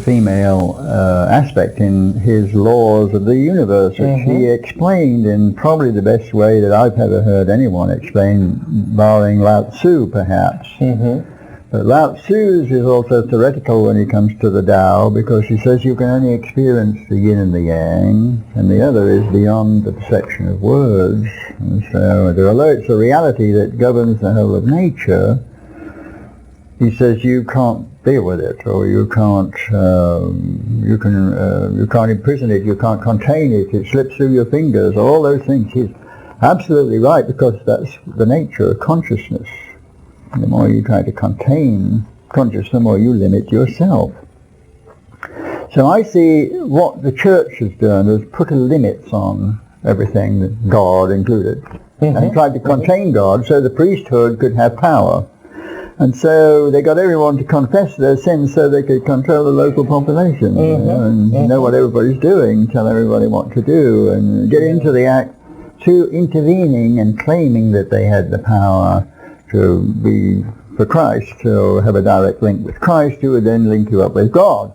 female aspect in his laws of the universe, which he explained in probably the best way that I've ever heard anyone explain, barring Lao Tzu perhaps. But Lao Tzu's is also theoretical when he comes to the Tao, because he says you can only experience the yin and the yang, and the other is beyond the perception of words. And so, although it's a reality that governs the whole of nature, he says you can't deal with it, or you can't imprison it, you can't contain it, it slips through your fingers, all those things. He's absolutely right, because that's the nature of consciousness. The more you try to contain consciousness, the more you limit yourself. So I see what the church has done is put a limits on everything, God included, and tried to contain God so the priesthood could have power. And so they got everyone to confess their sins so they could control the local population, and know what everybody's doing, tell everybody what to do, and get into the act through intervening and claiming that they had the power to be for Christ, to have a direct link with Christ, who would then link you up with God.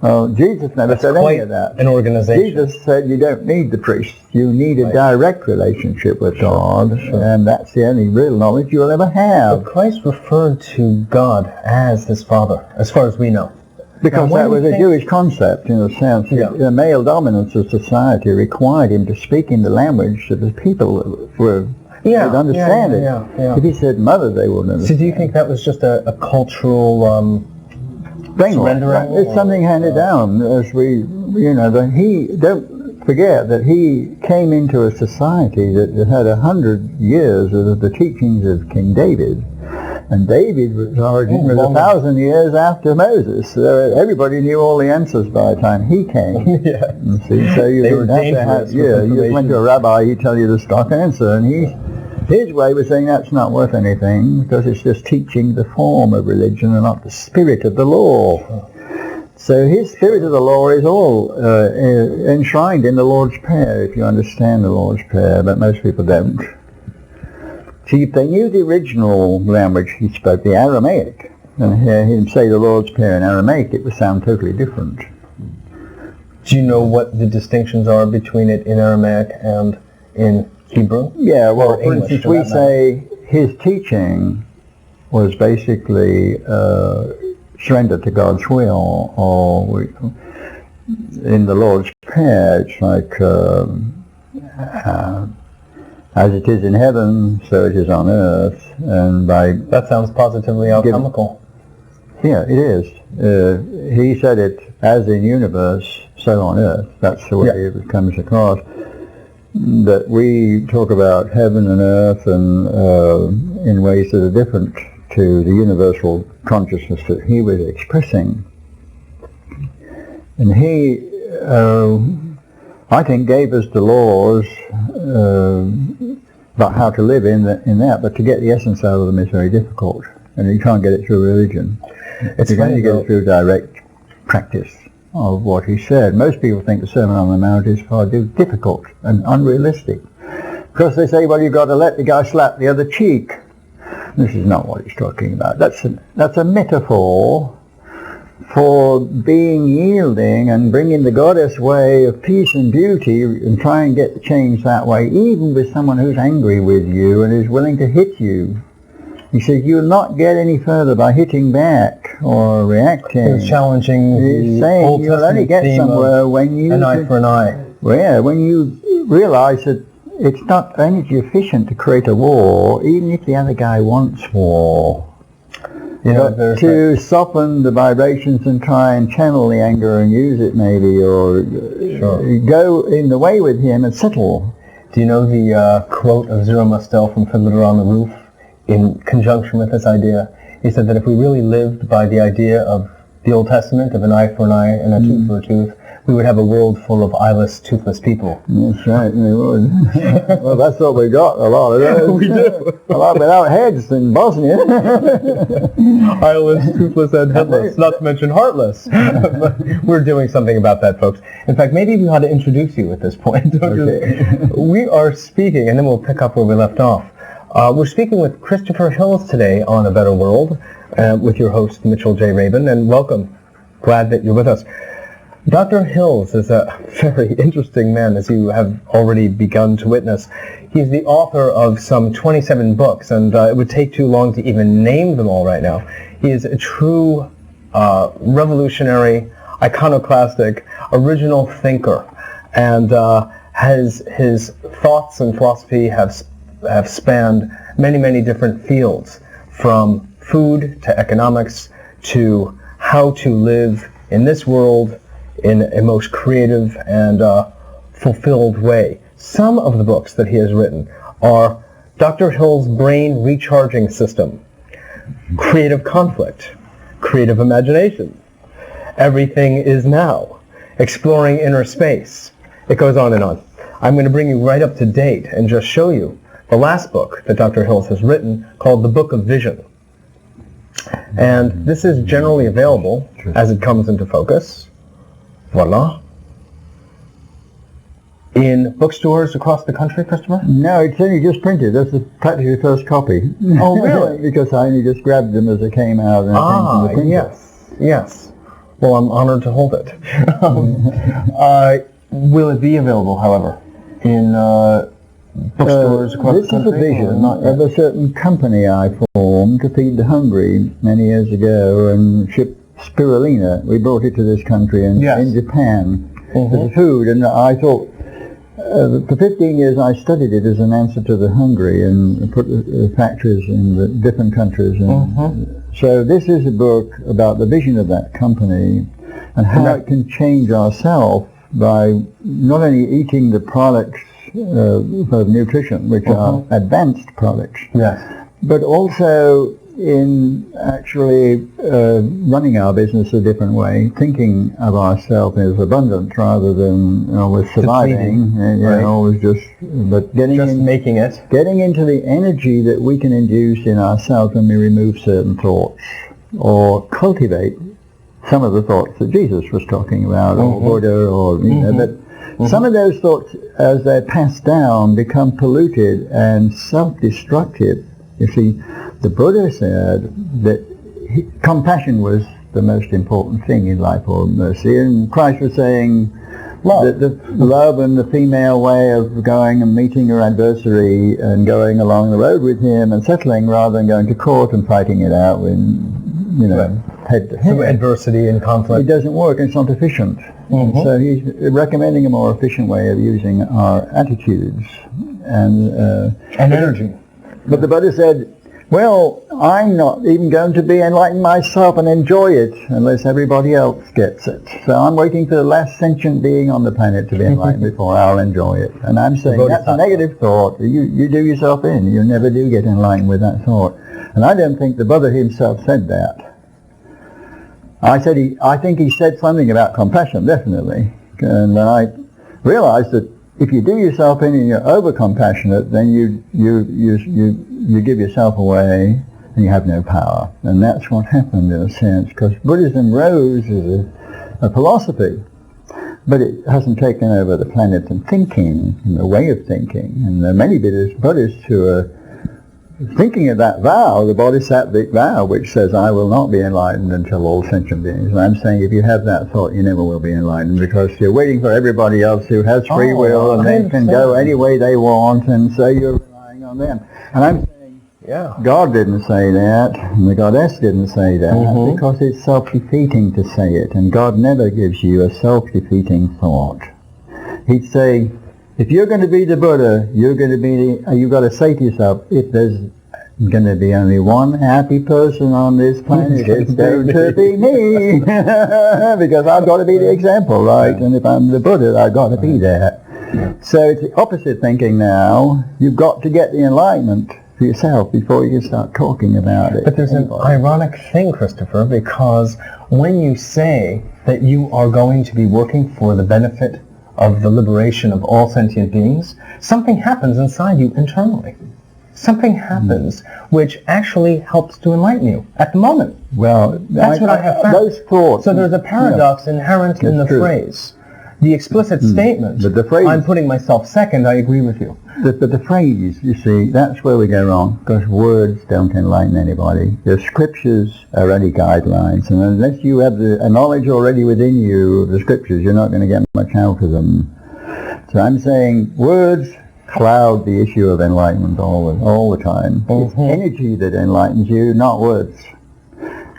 Well, Jesus never said any of that. An organization. Jesus said you don't need the priest. You need a direct relationship with God, and that's the only real knowledge you'll ever have. But Christ referred to God as his Father, as far as we know. Because that was a Jewish concept, in a sense. The male dominance of society required him to speak in the language that the people would understand it. If he said mother, they wouldn't understand. So do you think that was just a cultural surrendering? It's something handed down as he, don't forget that he came into a society that had 100 years of the teachings of King David. And David was 1,000 years after Moses. So everybody knew all the answers by the time he came. You see, so you didn't have to have, you went to a rabbi, he'd tell you the stock answer, and his way was saying that's not worth anything, because it's just teaching the form of religion and not the spirit of the law. So his spirit of the law is all enshrined in the Lord's Prayer, if you understand the Lord's Prayer, but most people don't. See, if they knew the original language he spoke, the Aramaic, and hear him say the Lord's Prayer in Aramaic, it would sound totally different. Do you know what the distinctions are between it in Aramaic and in Hebrew? Yeah, well, for instance, we say his teaching was basically surrender to God's will, or in the Lord's Prayer, it's like, as it is in heaven, so it is on earth, and by... That sounds positively alchemical. Yeah, it is. He said it, as in universe, so on earth. That's the way it comes across. That we talk about heaven and earth and in ways that are different to the universal consciousness that he was expressing. And he, I think, gave us the laws about how to live in that, but to get the essence out of them is very difficult, and you can't get it through religion. You can only get it through direct practice of what he said. Most people think the Sermon on the Mount is far too difficult and unrealistic, because they say, well, you've got to let the guy slap the other cheek. This is not what he's talking about. That's a metaphor for being yielding and bringing the goddess way of peace and beauty, and try and get the change that way, even with someone who's angry with you and is willing to hit you. He says you'll not get any further by hitting back or reacting. He's challenging He's saying you'll only get somewhere when you... An eye for an eye. Well, yeah, when you realize that it's not energy efficient to create a war, even if the other guy wants war. But to soften the vibrations and try and channel the anger and use it maybe, or go in the way with him and settle. Do you know the quote of Zero Mostel from Fiddler on the Roof in conjunction with this idea? He said that if we really lived by the idea of the Old Testament, of an eye for an eye and a tooth for a tooth, we would have a world full of eyeless, toothless people. That's right, we would. Well, that's what we got, a lot of those. We do. A lot without heads in Bosnia. Eyeless, toothless, and headless, not to mention heartless. But we're doing something about that, folks. In fact, maybe we ought to introduce you at this point. Okay. We are speaking, and then we'll pick up where we left off. We're speaking with Christopher Hills today on A Better World, with your host, Mitchell J. Rabin, and welcome, glad that you're with us. Dr. Hills is a very interesting man, as you have already begun to witness. He's the author of some 27 books, and it would take too long to even name them all right now. He is a true revolutionary, iconoclastic, original thinker, and his thoughts and philosophy have spanned many, many different fields, from food to economics to how to live in this world in a most creative and fulfilled way. Some of the books that he has written are Dr. Hill's Brain Recharging System, Creative Conflict, Creative Imagination, Everything is Now, Exploring Inner Space. It goes on and on. I'm going to bring you right up to date and just show you the last book that Dr. Hills has written, called The Book of Vision. And this is generally available as it comes into focus. Voila. In bookstores across the country, Christopher? No, it's only just printed. That's practically the first copy. Oh, really? Because I only just grabbed them as they came out and came from the printer. Yes. Well, I'm honored to hold it. Will it be available, however, in bookstores across the country? This is a vision of a certain company I formed to feed the hungry many years ago and ship Spirulina. We brought it to this country in Japan as a food, and I thought, for 15 years I studied it as an answer to the hungry and put factories in the different countries. And so this is a book about the vision of that company and how it can change ourselves by not only eating the products of nutrition, which are advanced products, but also in actually running our business a different way, thinking of ourselves as abundant rather than always surviving, always making it. Getting into the energy that we can induce in ourselves when we remove certain thoughts or cultivate some of the thoughts that Jesus was talking about, or Buddha, or but some of those thoughts, as they're passed down, become polluted and self-destructive. You see, the Buddha said that compassion was the most important thing in life, or mercy, and Christ was saying that the love and the female way of going and meeting your adversary and going along the road with him and settling rather than going to court and fighting it out when, head to head. Through adversity and conflict. It doesn't work, it's not efficient. So he's recommending a more efficient way of using our attitudes and energy. But the Buddha said, well, I'm not even going to be enlightened myself and enjoy it unless everybody else gets it. So I'm waiting for the last sentient being on the planet to be enlightened before I'll enjoy it. And I'm saying that's a negative thought. You do yourself in. You never do get enlightened with that thought. And I don't think the Buddha himself said that. I think he said something about compassion, definitely. And then I realized that if you do yourself in and you're over-compassionate, then you give yourself away and you have no power. And that's what happened in a sense, because Buddhism rose as a philosophy, but it hasn't taken over the planet and thinking, and the way of thinking. And there are many Buddhists who are thinking of that vow, the Bodhisattvic vow, which says, I will not be enlightened until all sentient beings. And I'm saying if you have that thought, you never will be enlightened, because you're waiting for everybody else who has free will and they can go any way they want, and so you're relying on them. And I'm saying, God didn't say that, and the Goddess didn't say that, because it's self-defeating to say it, and God never gives you a self-defeating thought. He'd say, if you're going to be the Buddha, you've got to say to yourself, if there's going to be only one happy person on this planet, it's going to be me. Because I've got to be the example, right? And if I'm the Buddha, I've got to be there. So it's the opposite thinking now. You've got to get the enlightenment for yourself before you can start talking about it. But there's an ironic thing, Christopher, because when you say that you are going to be working for the benefit of the liberation of all sentient beings, something happens inside you internally. Something happens which actually helps to enlighten you at the moment. Well, that's what I have found. Those thoughts. So there's a paradox inherent in the phrase. The explicit statement, but the phrase, I'm putting myself second, I agree with you. But the phrase, you see, that's where we go wrong, because words don't enlighten anybody. The scriptures are only guidelines, and unless you have a knowledge already within you of the scriptures, you're not going to get much out of them. So I'm saying words cloud the issue of enlightenment all the time. It's energy that enlightens you, not words.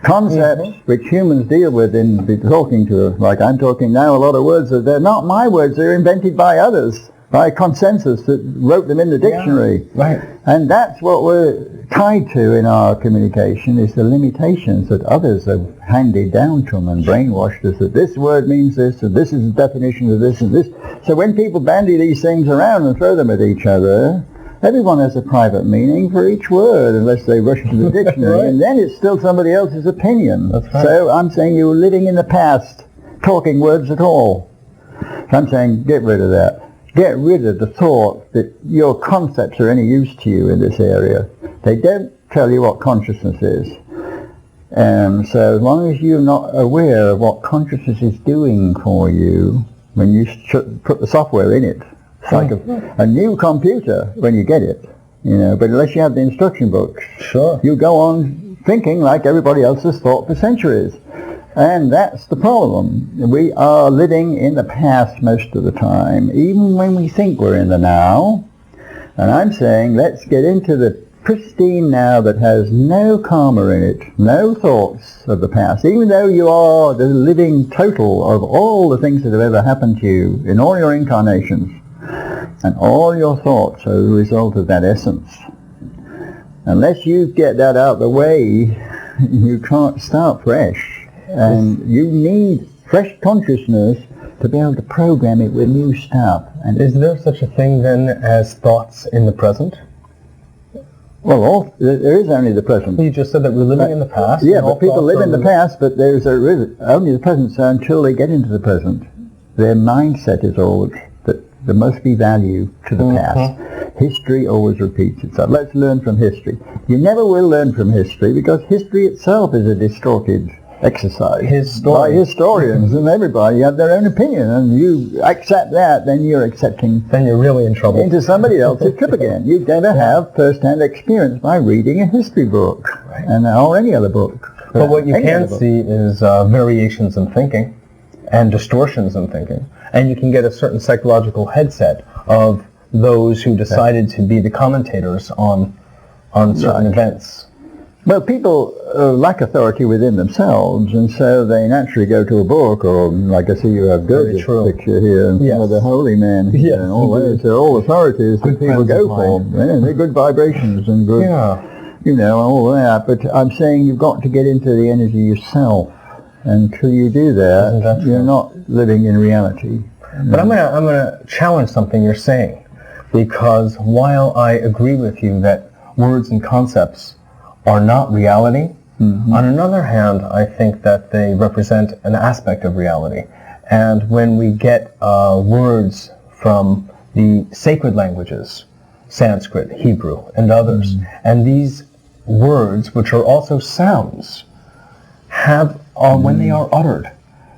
Concepts which humans deal with in talking to, like I'm talking now, a lot of words, they're not my words, they're invented by others, by consensus that wrote them in the dictionary. Yeah, right. And that's what we're tied to in our communication, is the limitations that others have handed down to them and brainwashed us, that this word means this, and this is the definition of this and this. So when people bandy these things around and throw them at each other, everyone has a private meaning for each word, unless they rush to the dictionary, right. And then it's still somebody else's opinion. That's right. So I'm saying you're living in the past, talking words at all. So I'm saying get rid of that. Get rid of the thought that your concepts are any use to you in this area. They don't tell you what consciousness is. So as long as you're not aware of what consciousness is doing for you, when you put the software in it, it's like a new computer when you get it, but unless you have the instruction books, sure, you go on thinking like everybody else has thought for centuries. And that's the problem. We are living in the past most of the time, even when we think we're in the now. And I'm saying let's get into the pristine now that has no karma in it, no thoughts of the past, even though you are the living total of all the things that have ever happened to you in all your incarnations. And all your thoughts are the result of that essence. Unless you get that out of the way, you can't start fresh. And you need fresh consciousness to be able to program it with new stuff. And is there such a thing then as thoughts in the present? Well, there is only the present. You just said that we're living in the past. Yeah, but people live in the past, but there's only the present. So until they get into the present, their mindset is always that there must be value to the past. History always repeats itself. Let's learn from history. You never will learn from history because history itself is a distorted exercise by historians and everybody have their own opinion, and you accept that, then you're accepting, then you're really in trouble, into somebody else's trip again. You never have first-hand experience by reading a history book, right, or any other book. But what you can see is variations in thinking and distortions in thinking, and you can get a certain psychological headset of those who decided to be the commentators on certain events. Well, people lack authority within themselves, and so they naturally go to a book, or like I see you have Gurdjieff's picture here, and some of the holy men, and all those. They're all authorities that people go for. Yeah, they're good vibrations and good, all that. But I'm saying you've got to get into the energy yourself. Until you do that, you're not living in reality. But I'm gonna challenge something you're saying, because while I agree with you that words and concepts are not reality, on another hand, I think that they represent an aspect of reality. And when we get words from the sacred languages, Sanskrit, Hebrew, and others, and these words, which are also sounds, when they are uttered,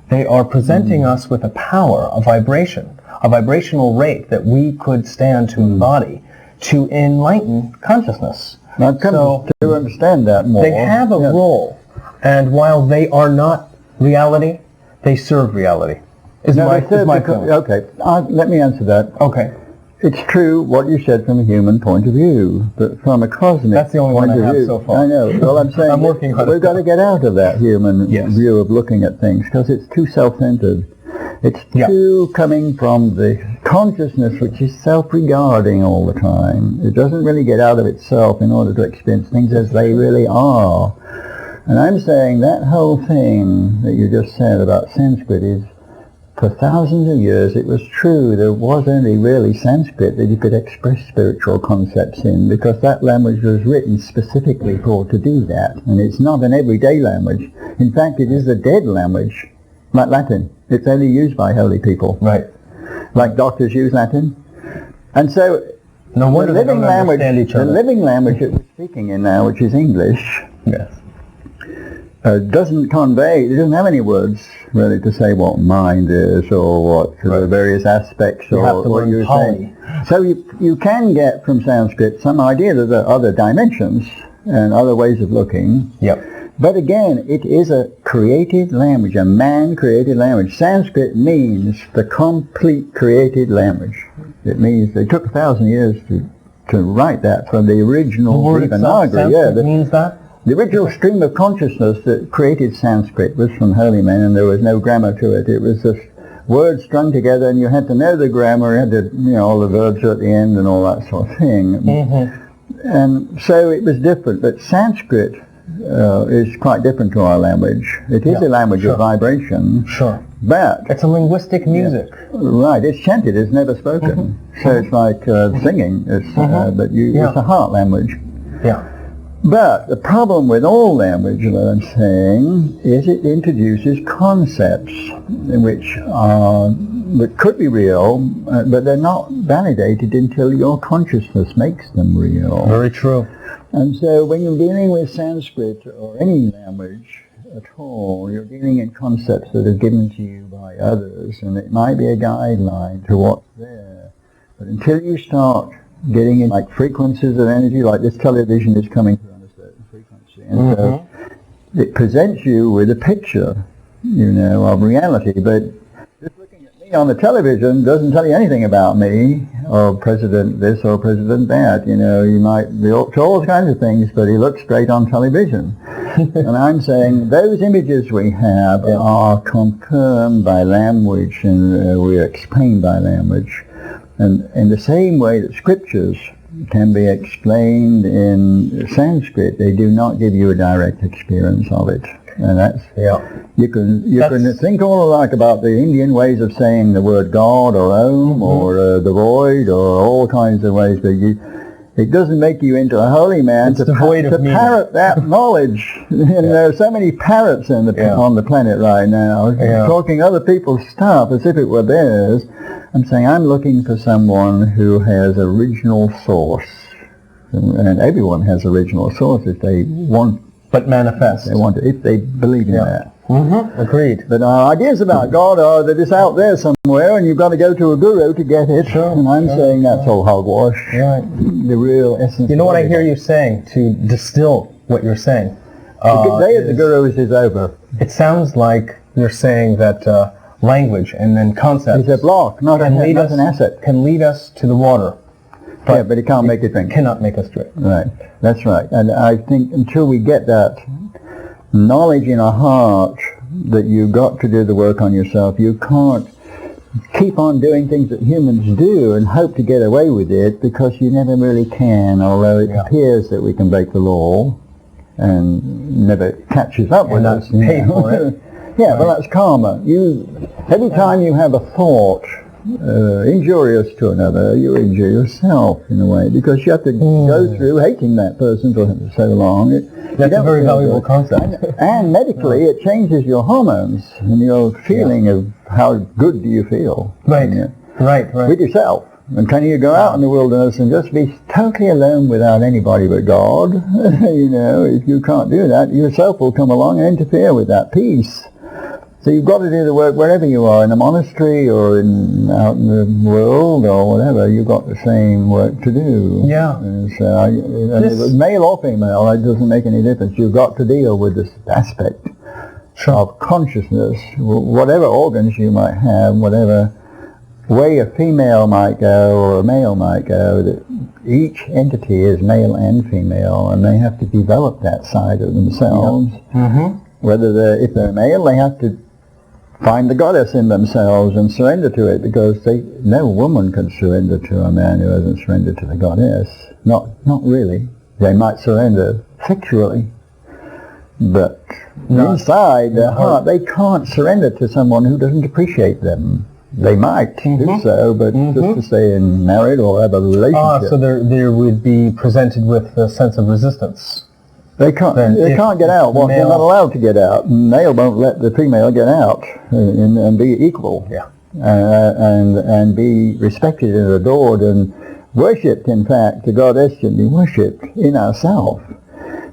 they are presenting us with a power, a vibration, a vibrational rate that we could stand to embody to enlighten consciousness. I've come to understand that more. They have a role, and while they are not reality, they serve reality. Is my point. Okay, let me answer that. Okay. It's true what you said from a human point of view, but from a cosmic That's the only point one I of have view. so far. I know. Well, I'm saying I'm working on we've got to get out of that human view of looking at things, because it's too self-centered. It's too coming from the consciousness which is self-regarding all the time. It doesn't really get out of itself in order to experience things as they really are. And I'm saying that whole thing that you just said about Sanskrit is, for thousands of years it was true. There was only really Sanskrit that you could express spiritual concepts in, because that language was written specifically to do that. And it's not an everyday language. In fact, it is a dead language, like Latin. It's only used by holy people. Right. Like doctors use Latin. And so no wonder the living language that we're speaking in now, which is English, doesn't convey, it doesn't have any words really to say what mind is or what the various aspects You have or to what learn you're Pali. saying. So you can get from Sanskrit some idea that there are other dimensions and other ways of looking. Yep. But again, it is a created language, a man-created language. Sanskrit means the complete created language. It means they took 1,000 years to write that from the original The word itself, Devanagari. Sanskrit means that? The original stream of consciousness that created Sanskrit was from holy men, and there was no grammar to it. It was just words strung together, and you had to know the grammar, you had to, all the verbs are at the end and all that sort of thing. Mm-hmm. And so it was different, but Sanskrit is quite different to our language. It is a language of vibration. Sure. But it's a linguistic music. Right, it's chanted, it's never spoken. So it's like singing, but it's a heart language. Yeah. But the problem with all language, that I'm saying, is it introduces concepts that could be real, but they're not validated until your consciousness makes them real. Very true. And so when you're dealing with Sanskrit or any language at all, you're dealing in concepts that are given to you by others, and it might be a guideline to what's there. But until you start getting in like frequencies of energy, like this television is coming through on a certain frequency, and so it presents you with a picture, of reality, but just looking at me on the television doesn't tell you anything about me, or President this or President that. You might be up to all kinds of things, but he looks great on television. And I'm saying those images we have are confirmed by language, and we are explained by language. And in the same way that scriptures can be explained in Sanskrit, they do not give you a direct experience of it. And that's, you can think all alike about the Indian ways of saying the word God or Om or the void or all kinds of ways, but it doesn't make you into a holy man to parrot that knowledge. There are so many parrots on the planet right now, talking other people's stuff as if it were theirs. I'm saying I'm looking for someone who has original source, and everyone has original source if they want. But manifest. They want to, if they believe in that. Agreed. But our ideas about God are that it's out there somewhere, and you've got to go to a guru to get it. And I'm saying that's all hogwash. Right. The real essence. You know what I hear you saying, to distill what you're saying? The day of the gurus is over. It sounds like you're saying that language and then concepts is a block, not an asset. Can lead us to the water. But it can't make it drink. Cannot make us drink. Right. That's right. And I think until we get that knowledge in our heart that you've got to do the work on yourself, you can't keep on doing things that humans do and hope to get away with it, because you never really can, although it appears that we can break the law and never catches up with us. Pay for it. Yeah, well, that's karma. Every time you have a thought injurious to another, you injure yourself in a way, because you have to go through hating that person for so long. That's a very valuable concept. And medically, it changes your hormones and your feeling of how good do you feel. Right, right. With yourself. And can you go out in the wilderness and just be totally alone without anybody but God? If you can't do that, yourself will come along and interfere with that peace. So you've got to do the work wherever you are, in a monastery or out in the world or whatever. You've got the same work to do. Yeah. And so male or female, it doesn't make any difference. You've got to deal with this aspect of consciousness, whatever organs you might have, whatever way a female might go or a male might go. That each entity is male and female, and they have to develop that side of themselves. Whether if they're male, they have to find the goddess in themselves and surrender to it, because no woman can surrender to a man who hasn't surrendered to the goddess. Not really. They might surrender sexually, but inside their heart, they can't surrender to someone who doesn't appreciate them. They might do so, but just to stay in married or have a relationship. So they would be presented with a sense of resistance. They can't get out. Well, they're not allowed to get out. Male won't let the female get out and be equal. And be respected and adored and worshipped. In fact, the goddess should be worshipped in ourselves.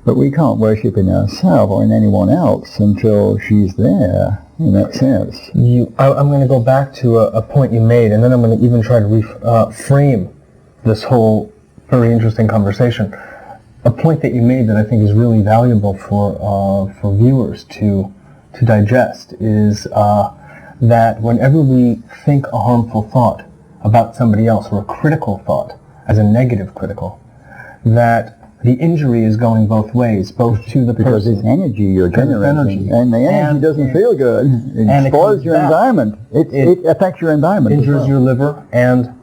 But we can't worship in ourselves or in anyone else until she's there, in that sense. I'm going to go back to a point you made, and then I'm going to even try to frame this whole very interesting conversation. A point that you made that I think is really valuable for viewers to digest is that whenever we think a harmful thought about somebody else, or a critical thought, as a negative critical, that the injury is going both ways, both to the because person. it's energy you're generating, and the energy And doesn't feel good. It spoils your environment. It affects your environment. Injures your liver and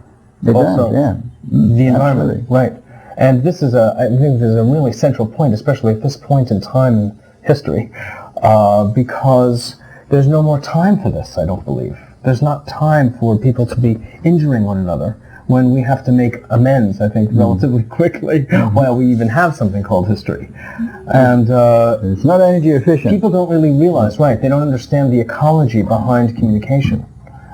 It also does, yeah. the environment. Absolutely. Right. And this is I think this is a really central point, especially at this point in time in history, because there's no more time for this, I don't believe. There's not time for people to be injuring one another when we have to make amends, I think, relatively quickly, while we even have something called history. And it's not energy efficient. people don't really realize, right, they don't understand the ecology behind communication.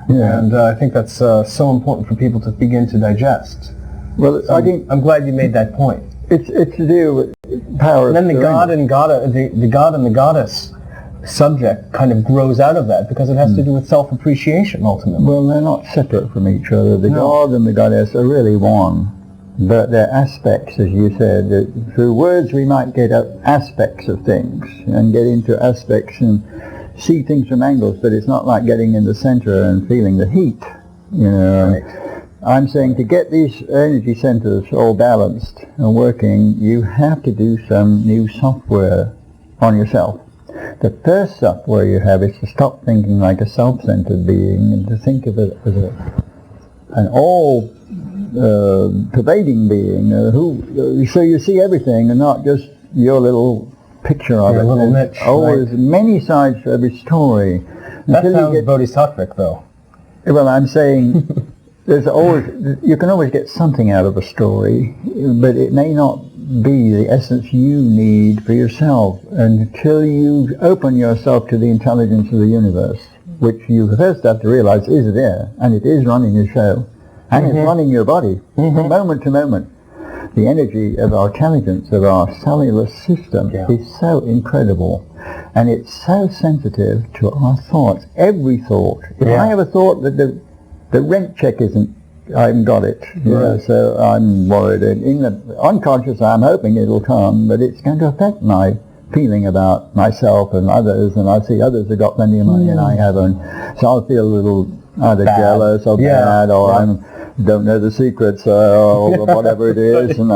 Yeah. And I think that's so important for people to begin to digest. Well, So I think I'm glad you made that point. it's to do with power. And then the of god and the god and the goddess subject kind of grows out of that, because it has to do with self-appreciation ultimately. Well, they're not separate from each other. The No. god and the goddess are really one. But they're aspects, as you said. That through words we might get at aspects of things and get into aspects and see things from angles, but it's not like getting in the center and feeling the heat. You know. Right. I'm saying to get these energy centers all balanced and working, you have to do some new software on yourself. The first software you have is to stop thinking like a self-centered being and to think of it as an all-pervading being so you see everything and not just your little picture of Your it. little niche, There's many sides to every story. That Until sounds you get, bodhisattvic, though. well, I'm saying you can always get something out of a story, but it may not be the essence you need for yourself until you open yourself to the intelligence of the universe, which you first have to realize is there, and it is running the show, and it's running your body from moment to moment. The energy of our intelligence, of our cellular system, is so incredible, and it's so sensitive to our thoughts, every thought. If I have a thought that the rent check I haven't got it, so I'm worried. And in the unconscious, I'm hoping it'll come, but it's going to affect my feeling about myself and others, and I see others have got plenty of money and I haven't, so I'll feel a little either jealous or bad, or I don't know the secrets, or whatever it is, and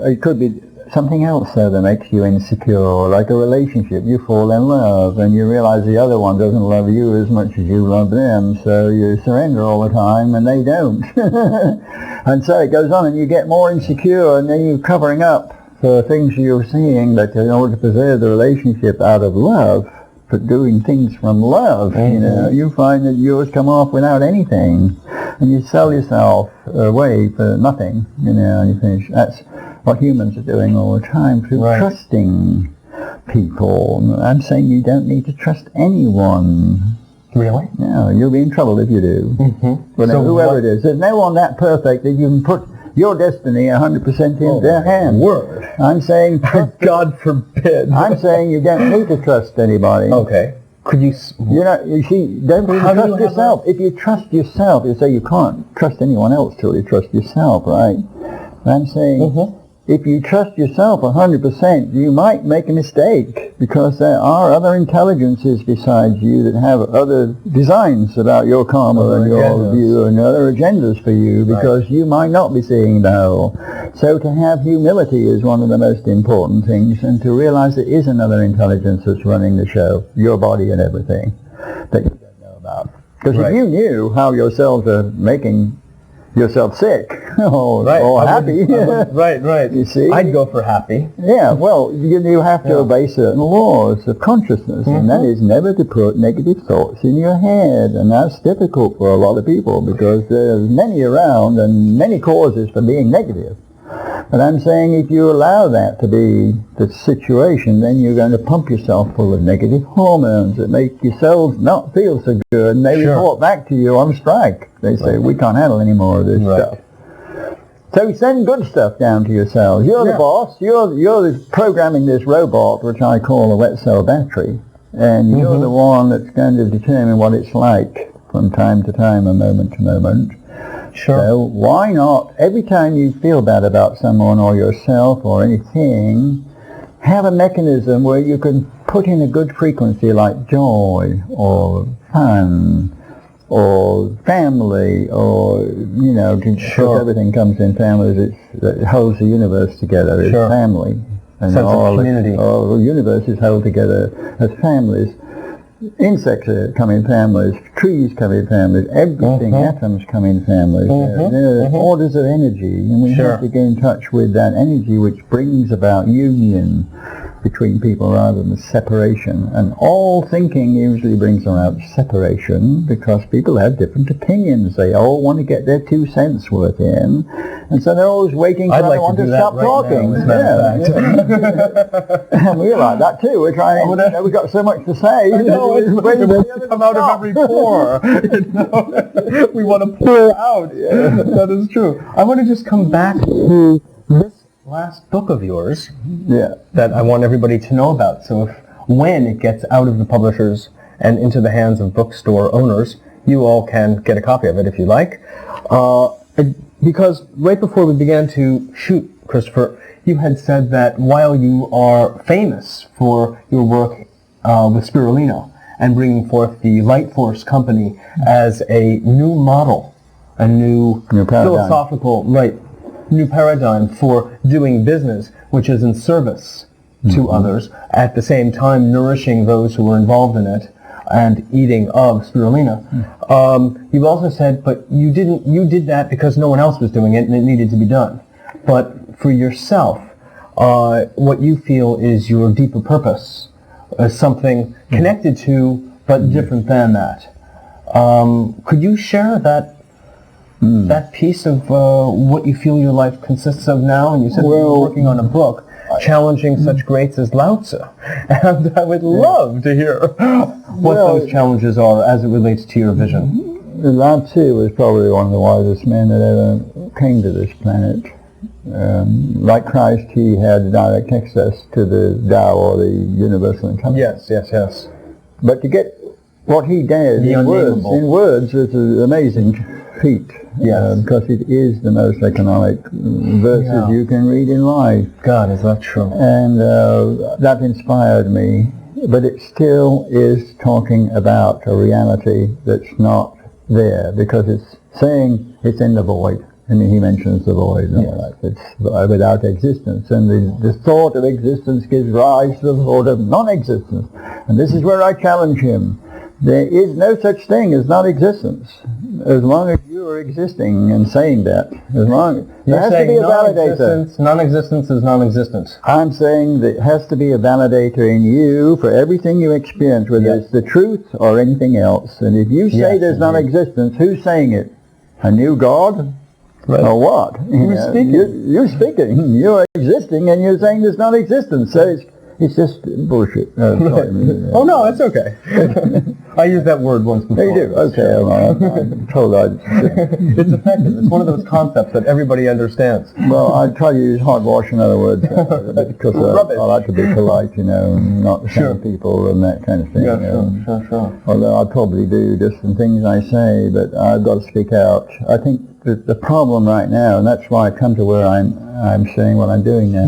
it could be something else that makes you insecure, like a relationship. You fall in love and you realize the other one doesn't love you as much as you love them, so you surrender all the time and they don't. And so it goes on and you get more insecure, and then you're covering up for things you're seeing, that in order to preserve the relationship out of love, for doing things from love, you find that yours come off without anything, and you sell yourself away for nothing, and you finish. That's what humans are doing all the time through trusting people. I'm saying you don't need to trust anyone. Really? No, you'll be in trouble if you do. So whoever it is, there's no one that perfect that you can put your destiny 100% in their hands. Word. I'm saying, God forbid. I'm saying you don't need to trust anybody. Okay. Could you? You see, don't trust yourself. If you trust yourself, you say you can't trust anyone else till you trust yourself, right? I'm saying, if you trust yourself 100%, you might make a mistake, because there are other intelligences besides you that have other designs about your karma and your view and other agendas for you, because you might not be seeing the whole. So to have humility is one of the most important things, and to realize there is another intelligence that's running the show, your body and everything, that you don't know about. Because if you knew how your cells are making yourself sick or happy. Right. You see? I'd go for happy. Yeah, well, you have to obey certain laws of consciousness, and that is never to put negative thoughts in your head, and that's difficult for a lot of people, because there's many around and many causes for being negative. But I'm saying if you allow that to be the situation, then you're going to pump yourself full of negative hormones that make your cells not feel so good, and they report back to you on strike. They say, we can't handle any more of this stuff. So send good stuff down to yourselves. You're the boss. You're programming this robot, which I call a wet cell battery, and you're the one that's going to determine what it's like from time to time and moment to moment. Sure. So why not, every time you feel bad about someone or yourself or anything, have a mechanism where you can put in a good frequency like joy or fun or family, or, you know, because everything comes in families. It holds the universe together. It's family. And sense of community. All the universe is held together as families. Insects come in families, trees come in families, everything, atoms come in families. They're orders of energy, and we have to get in touch with that energy which brings about union between people rather than separation. And all thinking usually brings about separation because people have different opinions. They all want to get their 2 cents worth in, and so they're always waiting for everyone to stop talking. And we're like that too. We're trying. We've got so much to say. It's come out of every pore. We want to pour out. That is true. I want to just come back to this last book of yours that I want everybody to know about. So when it gets out of the publishers and into the hands of bookstore owners, you all can get a copy of it if you like. Because right before we began to shoot, Christopher, you had said that while you are famous for your work with Spirulina and bringing forth the Light Force Company as a new model, a new philosophical, new paradigm for doing business, which is in service to others, at the same time nourishing those who were involved in it and eating of spirulina. You've also said, but you did that because no one else was doing it and it needed to be done. But for yourself, what you feel is your deeper purpose, something connected to but different than that. Could you share that piece of what you feel your life consists of now? And you said you're working on a book challenging such greats as Lao Tzu. And I would love to hear what those challenges are as it relates to your vision. Lao Tzu was probably one of the wisest men that ever came to this planet. Like Christ, he had direct access to the Tao, or the universal intelligence. Yes. But to get what he did in words is an amazing feat. Because it is the most economic verses you can read in life. God, is that true? And that inspired me. But it still is talking about a reality that's not there, because it's saying it's in the void. And he mentions the void. It's without existence. And the thought of existence gives rise to the thought of non-existence. And this is where I challenge him. There is no such thing as non-existence, as long as you are existing and saying that. There has to be a validator. Non-existence is non-existence. I'm saying that it has to be a validator in you for everything you experience, whether it's the truth or anything else. And if you say there's non-existence, who's saying it? A new God? Or what? Who's speaking? You're speaking. You're existing, and you're saying there's non-existence. So it's just bullshit. Oh no, it's okay. I used that word once before. You do? Okay, I'm told I shouldn't. It's effective. It's one of those concepts that everybody understands. Well, I try to use hogwash in other words, because I like to be polite, and not offend people and that kind of thing. Sure. Although I probably do just some things I say, but I've got to speak out. I think that the problem right now, and that's why I come to where I'm saying what I'm doing now.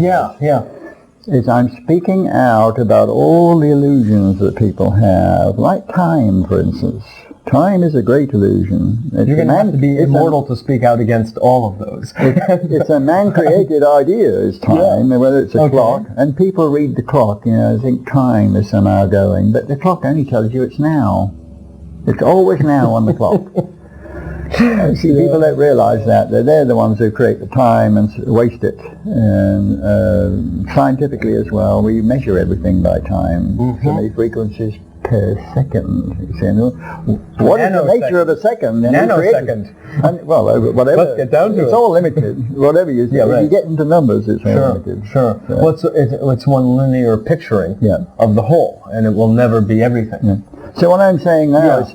Is I'm speaking out about all the illusions that people have, like time, for instance. Time is a great illusion. You're going to have to be immortal to speak out against all of those. It's a man-created idea, is time, whether it's a clock. And people read the clock, I think time is somehow going. But the clock only tells you it's now. It's always now on the clock. See, people don't realize that they're the ones who create the time and waste it. And scientifically as well, we measure everything by time. So many frequencies per second. What is the nature of a second? Nanosecond. Whatever. Let's get down to it. It's all limited. Whatever you say. If you get into numbers, it's all limited. Sure. Well, it's one linear picturing of the whole, and it will never be everything. So what I'm saying now is,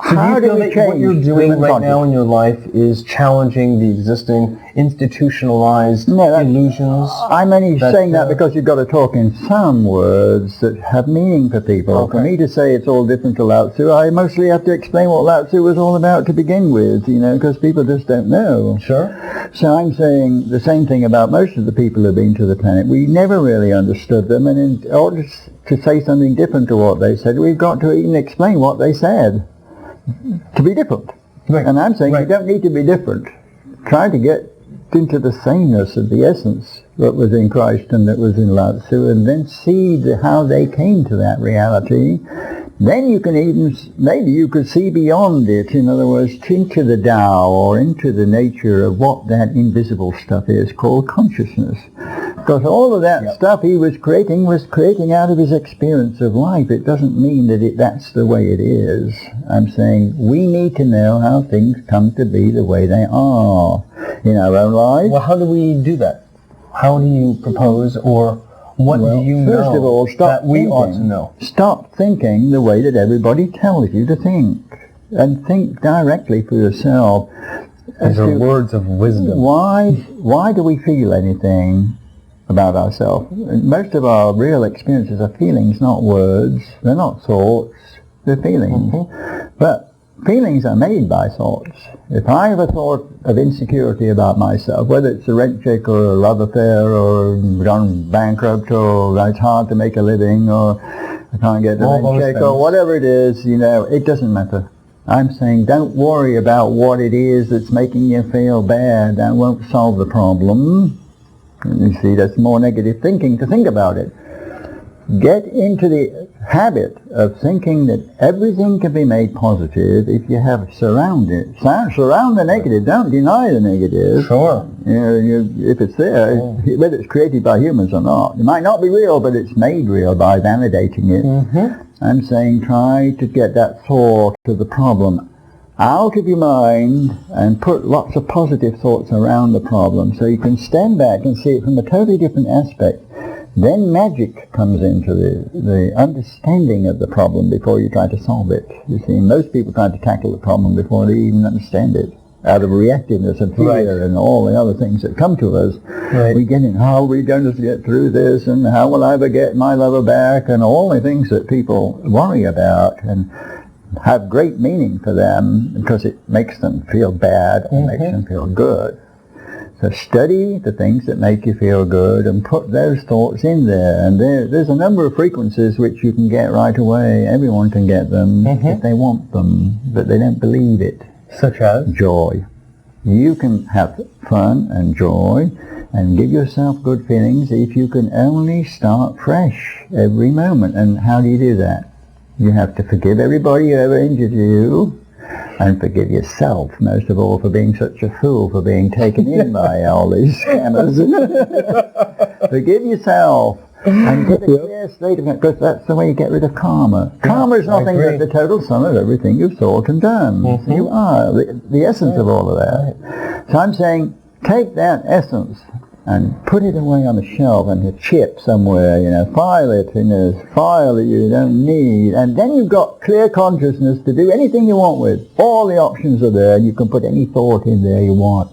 So do you feel that what you're doing right now in your life is challenging the existing institutionalized illusions? I'm only saying that because you've got to talk in some words that have meaning for people. Okay. For me to say it's all different to Lao Tzu, I mostly have to explain what Lao Tzu was all about to begin with, because people just don't know. Sure. So I'm saying the same thing about most of the people who've been to the planet. We never really understood them, and in order to say something different to what they said, we've got to even explain what they said to be different. Right. And I'm saying you don't need to be different. Try to get into the sameness of the essence that was in Christ and that was in Lao Tzu, and then see how they came to that reality. Then you can maybe you could see beyond it, in other words, into the Tao or into the nature of what that invisible stuff is called consciousness. Because all of that stuff he was creating out of his experience of life. It doesn't mean that that's the way it is. I'm saying we need to know how things come to be the way they are in our own lives. Well, how do we do that? How do you propose, or what do you know first of all, stop that we thinking. ought to know? Stop thinking the way that everybody tells you to think, and think directly for yourself. These are words of wisdom. Why do we feel anything about ourselves? Most of our real experiences are feelings, not words. They're not thoughts, they're feelings. But feelings are made by thoughts. If I have a thought of insecurity about myself, whether it's a rent check or a love affair or gone bankrupt or it's hard to make a living or I can't get the rent check or whatever it is, it doesn't matter. I'm saying don't worry about what it is that's making you feel bad. That won't solve the problem. You see, that's more negative thinking to think about it. Get into the habit of thinking that everything can be made positive if you have surround the negative. Don't deny the negative. Sure. If it's there, whether it's created by humans or not. It might not be real, but it's made real by validating it. I'm saying try to get that thought of the problem out of your mind and put lots of positive thoughts around the problem so you can stand back and see it from a totally different aspect. Then magic comes into the understanding of the problem before you try to solve it. You see, most people try to tackle the problem before they even understand it. Out of reactiveness and fear and all the other things that come to us, we get in, how are we going to get through this, and how will I ever get my lover back, and all the things that people worry about and have great meaning for them because it makes them feel bad or makes them feel good. So study the things that make you feel good and put those thoughts in there. And there's a number of frequencies which you can get right away. Everyone can get them if they want them, but they don't believe it. Such as? Joy. You can have fun and joy and give yourself good feelings if you can only start fresh every moment. And how do you do that? You have to forgive everybody who ever injured you, and forgive yourself, most of all, for being such a fool, for being taken in by all these scammers. Forgive yourself, and get a clear state of it, because that's the way you get rid of karma. Karma is nothing but the total sum of everything you've thought and done. So you are the essence of all of that. So I'm saying, take that essence and put it away on the shelf and a chip somewhere, file it in a file that you don't need, and then you've got clear consciousness to do anything you want with. All the options are there, and you can put any thought in there you want.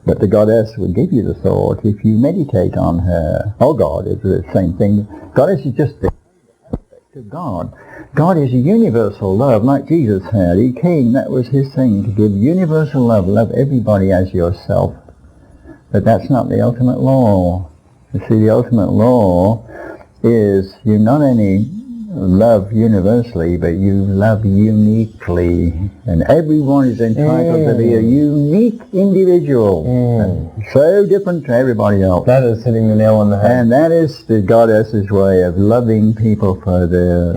But the goddess will give you the thought if you meditate on her. Oh, God is the same thing. Goddess is just the aspect of God. God is a universal love, like Jesus had. He came, that was his thing, to give universal love. Love everybody as yourself. But that's not the ultimate law. You see, the ultimate law is you not only love universally, but you love uniquely. And everyone is entitled to be a unique individual. And so different to everybody else. That is hitting the nail on the head. And that is the goddess's way of loving people for their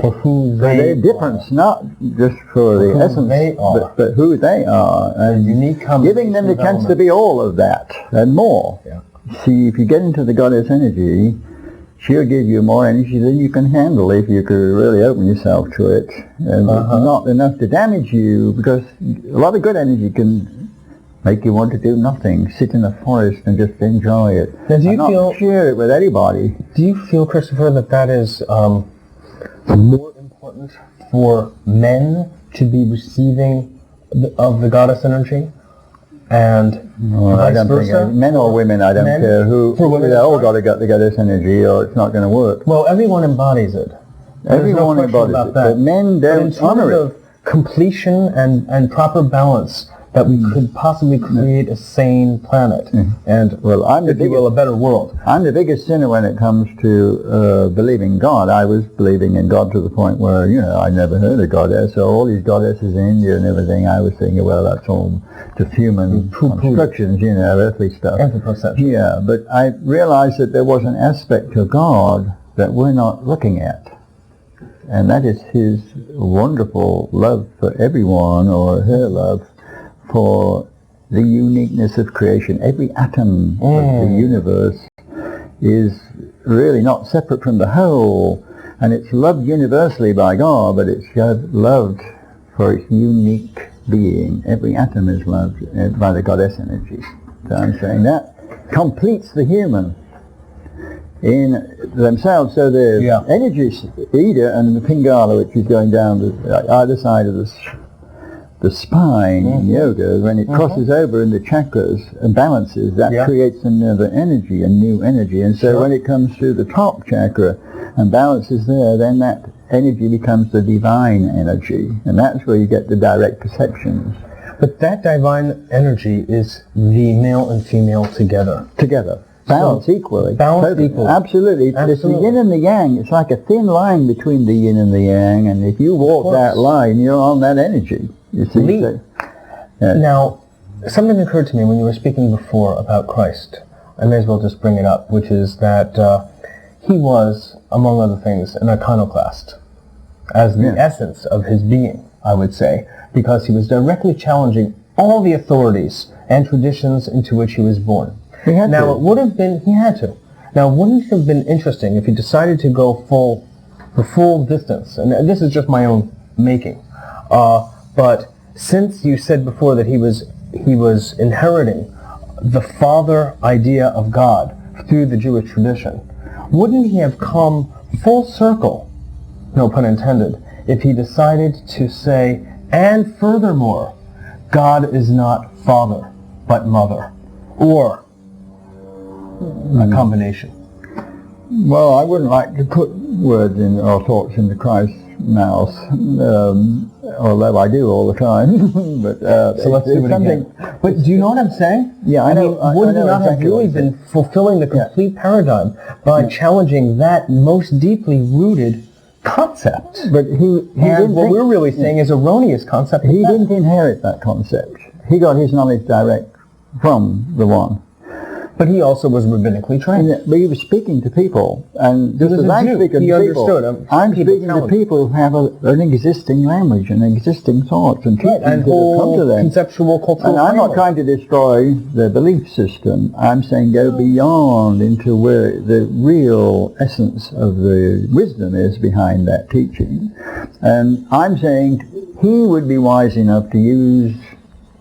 difference, not just for the essence, but who they are. And giving them the chance to be all of that and more. See, if you get into the goddess energy, she'll give you more energy than you can handle if you could really open yourself to it. And not enough to damage you, because a lot of good energy can make you want to do nothing, sit in a forest and just enjoy it. Now, do you feel, share it with anybody. Do you feel, Christopher, that is more important for men to be receiving of the goddess energy, and I don't versa? think men or women, I don't care who. For women, they all got to get this energy, or it's not going to work. Well, everyone embodies it. Everyone embodies it, but men don't honor it. Of completion and proper balance, that we could possibly create a sane planet and, well, if you will, a better world. I'm the biggest sinner when it comes to believing God. I was believing in God to the point where, I never heard of goddess. So all these goddesses in India and everything, I was thinking, well, that's all just human constructions, earthly stuff. Anthropocentric. Yeah, but I realized that there was an aspect to God that we're not looking at. And that is his wonderful love for everyone, or her love for the uniqueness of creation. Every atom of the universe is really not separate from the whole, and it's loved universally by God, but it's loved for its unique being. Every atom is loved by the goddess energy. So I'm saying that completes the human in themselves. So the energy Ida and the Pingala, which is going down either side of the spine in yoga, when it crosses over in the chakras and balances, that creates another energy, a new energy. And so when it comes to the top chakra and balances there, then that energy becomes the divine energy, and that's where you get the direct perceptions. But that divine energy is the male and female together. Balance equally. Equally. Absolutely. It's the yin and the yang. It's like a thin line between the yin and the yang, and if you walk that line, you're on that energy. You see? Now, something occurred to me when you were speaking before about Christ. I may as well just bring it up, which is that he was, among other things, an iconoclast, as the essence of his being, I would say, because he was directly challenging all the authorities and traditions into which he was born. He had to. Now, wouldn't it have been interesting if he decided to go the full distance? And this is just my own making. But since you said before that he was inheriting the father idea of God through the Jewish tradition, wouldn't he have come full circle, no pun intended, if he decided to say, and furthermore, God is not father, but mother, or a combination? Well, I wouldn't like to put words in or thoughts into Christ's mouth, although I do all the time. But so let's do it again. But do you know what I'm saying? Yeah, I know. Wouldn't he not have really been fulfilling the complete paradigm by challenging that most deeply rooted concept? But what we're really saying is erroneous concept. He didn't inherit that concept. He got his knowledge direct from the one. But he also was rabbinically trained. But he was speaking to people, and just as I'm speaking to people, I'm speaking to people who have an existing language and existing thoughts and teachings that have come to them. Conceptual, cultural and I'm not trying to destroy the belief system. I'm saying go beyond into where the real essence of the wisdom is behind that teaching. And I'm saying he would be wise enough to use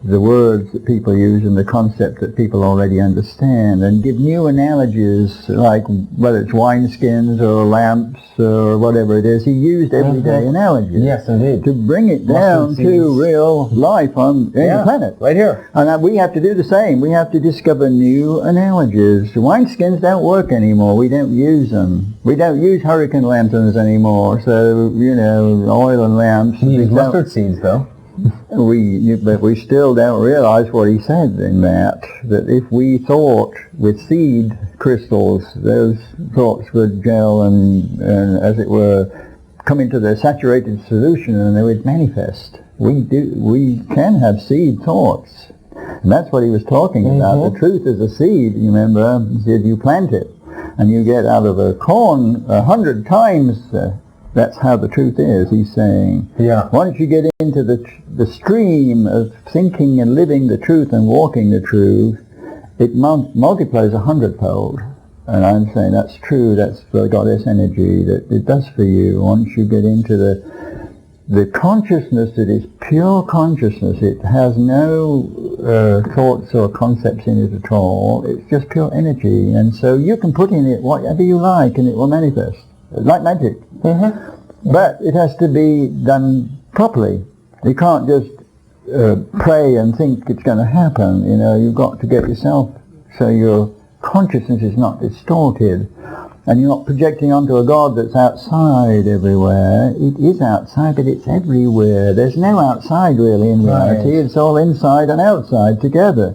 the words that people use and the concept that people already understand, and give new analogies, like whether it's wineskins or lamps or whatever it is. He used everyday analogies. Yes, indeed. To bring it down to real life on the planet. Right here. And we have to do the same. We have to discover new analogies. Wineskins don't work anymore. We don't use them. We don't use hurricane lanterns anymore. So, oil and lamps. We use mustard seeds, though. But we still don't realize what he said in that if we thought with seed crystals, those thoughts would gel and as it were, come into their saturated solution, and they would manifest. We can have seed thoughts. And that's what he was talking about. The truth is a seed, you remember. He said you plant it, and you get out of a corn 100 times that's how the truth is, he's saying. Yeah. Once you get into the stream of thinking and living the truth and walking the truth, it multiplies 100-fold. And I'm saying that's true. That's the goddess energy that it does for you. Once you get into the consciousness that is pure consciousness, it has no thoughts or concepts in it at all. It's just pure energy. And so you can put in it whatever you like and it will manifest. Like magic. But it has to be done properly. You can't just pray and think it's going to happen. You've got to get yourself so your consciousness is not distorted, and you're not projecting onto a God that's outside everywhere. It is outside, but it's everywhere. There's no outside really in reality. Right. It's all inside and outside together.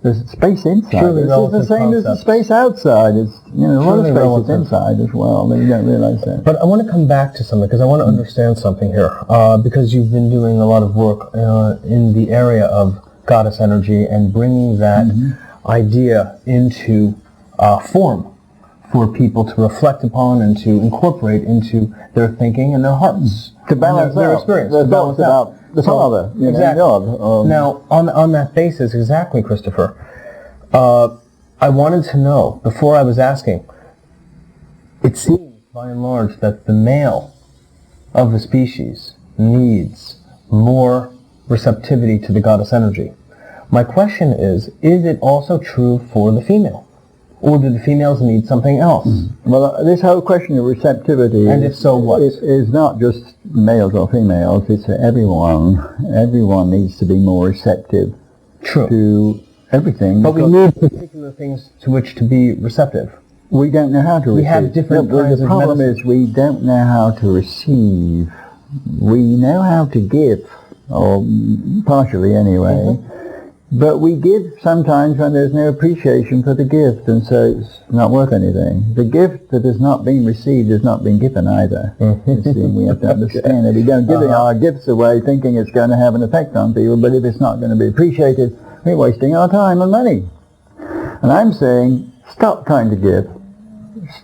There's space inside. Truly this is the same as the space outside. It's a lot of space is inside as well, but you don't realize that. But I want to come back to something because I want to understand something here. Because you've been doing a lot of work in the area of goddess energy and bringing that idea into form for people to reflect upon and to incorporate into their thinking and their hearts. To balance their out experience. The thoughts about the Father, exactly. God. Now, on that basis, exactly, Christopher, I wanted to know, before I was asking, it seems, by and large, that the male of the species needs more receptivity to the goddess energy. My question is it also true for the female? Or do the females need something else? Well, this whole question of receptivity, and if so, what? Is not just males or females, it's everyone. Everyone needs to be more receptive to everything. But we need particular things to which to be receptive. We don't know how to receive. We have different kinds the of problem medicine. is we don't know how to receive. We know how to give, or partially anyway. But we give sometimes when there's no appreciation for the gift, and so it's not worth anything. The gift that has not been received has not been given either. You see, we have to understand that we don't give our gifts away thinking it's going to have an effect on people, but if it's not going to be appreciated, we're wasting our time and money. And I'm saying, stop trying to give.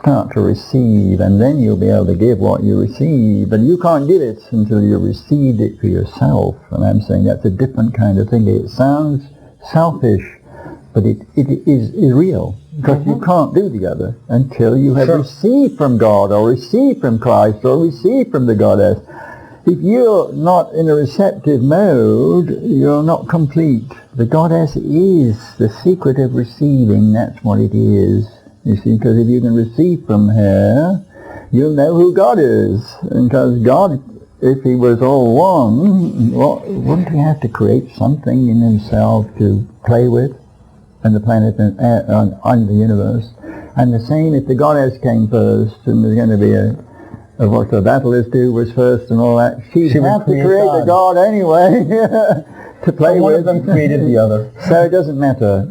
Start to receive, and then you'll be able to give what you receive. But you can't give it until you received it for yourself. And I'm saying that's a different kind of thing. It sounds selfish, but it is real, because you can't do the other until you have received from God, or received from Christ, or received from the Goddess. If you're not in a receptive mode, you're not complete. The Goddess is the secret of receiving. That's what it is, you see, because if you can receive from her, you'll know who God is. And because God, if he was all one, wouldn't he have to create something in himself to play with, and the planet and the universe? And the same if the Goddess came first, and there's going to be what the battle is to was first and all that, she'd have to create the God anyway to play with. One of them created the other. So it doesn't matter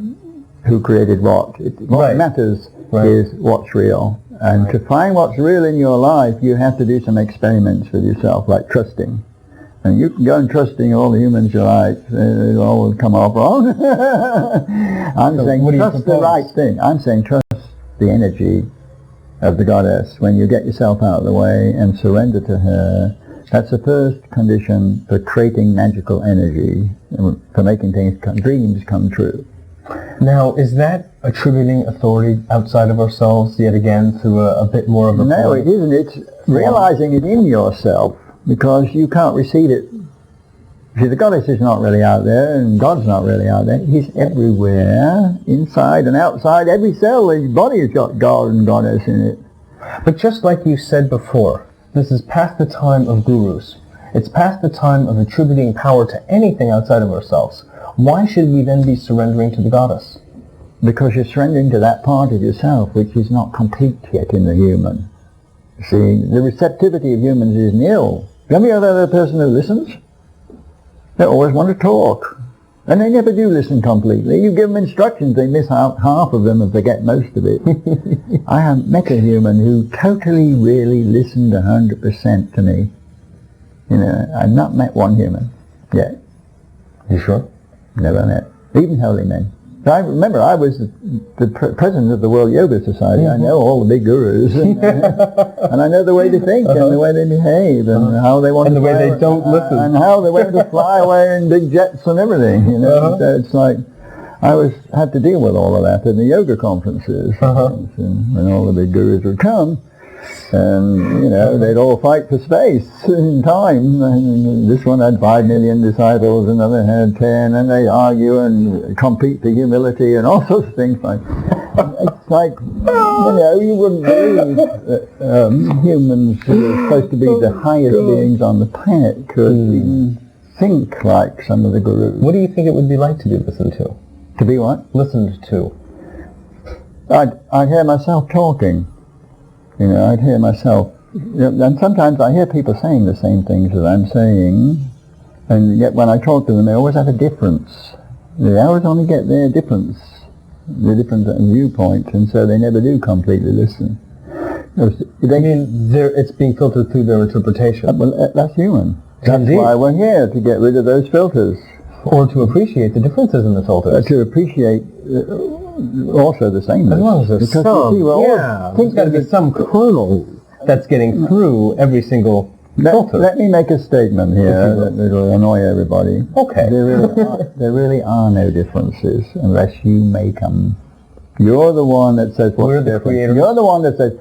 who created what. What matters is what's real. And to find what's real in your life, you have to do some experiments with yourself, like trusting. And you can go and trusting all the humans you like, it all will come off wrong. I'm saying trust the right thing. I'm saying trust the energy of the Goddess. When you get yourself out of the way and surrender to her, that's the first condition for creating magical energy, for making dreams come true. Now, is that attributing authority outside of ourselves yet again to a bit more of a... No, it isn't. It's realizing it in yourself, because you can't receive it. See, the Goddess is not really out there, and God's not really out there. He's everywhere, inside and outside. Every cell in your body has got God and Goddess in it. But just like you said before, this is past the time of gurus. It's past the time of attributing power to anything outside of ourselves. Why should we then be surrendering to the Goddess? Because you're surrendering to that part of yourself which is not complete yet in the human. See, the receptivity of humans is nil. Have you ever had a person who listens? They always want to talk. And they never do listen completely. You give them instructions, they miss half of them and forget most of it. I have met a human who totally really listened 100% to me. You know, I've not met one human yet. You sure? Never met. Even holy men. I remember I was the president of the World Yoga Society. I know all the big gurus, and I know the way they think and the way they behave and how they want and to the way they don't listen, and how they want to fly away in big jets and everything. You know, so it's like I had to deal with all of that in the yoga conferences, and all the big gurus would come. And, you know, they'd all fight for space and time. And this one had 5 million disciples, another had 10, and they'd argue and compete for humility and all sorts of things. It's like, you know, you wouldn't believe that humans who are supposed to be the highest beings on the planet could even think like some of the gurus. What do you think it would be like to be listened to? To be what? Listened to. I'd hear myself talking. I'd hear myself. And sometimes I hear people saying the same things that I'm saying, and yet when I talk to them, they always have a difference. They always only get their difference, the different viewpoint, and so they never do completely listen. It's being filtered through their interpretation. Well, that's human. That's Indeed. why we're here, to get rid of those filters. Or to appreciate the differences in the filters. To appreciate also the sameness. As long as there's because some, there's got to be some kernel that's getting through every single filter. Let me make a statement here that will annoy everybody. Okay. There really are no differences unless you make them. You're the one that says what's different. Creators. You're the one that says,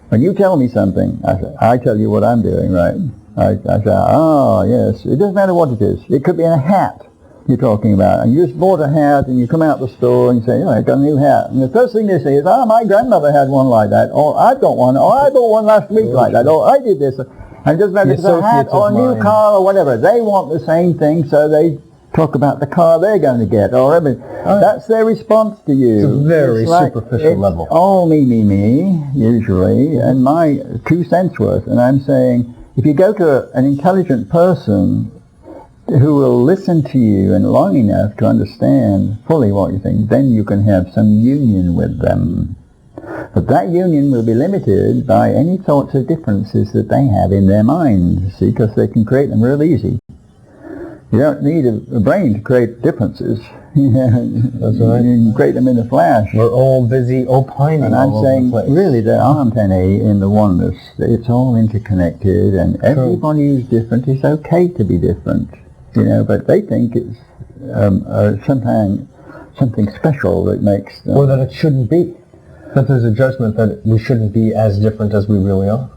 when you tell me something, I tell you what I'm doing, right? I say, oh, yes. It doesn't matter what it is. It could be a hat you're talking about. And you just bought a hat and you come out the store and you say, I got a new hat. And the first thing they say is, my grandmother had one like that. Or I've got one. Or I bought one last week like that. Or I did this. And it doesn't matter if it's a hat or a new car or whatever. They want the same thing, so they talk about the car they're going to get. Or that's their response to you. It's a very superficial level. Oh, me, usually, and my 2 cents worth. And I'm saying, if you go to an intelligent person who will listen to you and long enough to understand fully what you think, then you can have some union with them. But that union will be limited by any sorts of differences that they have in their mind, see, because they can create them real easy. You don't need a brain to create differences. That's right. You can create them in a flash. We're all busy opining. And I'm saying, really, there aren't any in the oneness. It's all interconnected, and everybody who's different, it's okay to be different. But they think it's something special that makes them. Or that it shouldn't be. That there's a judgment that we shouldn't be as different as we really are.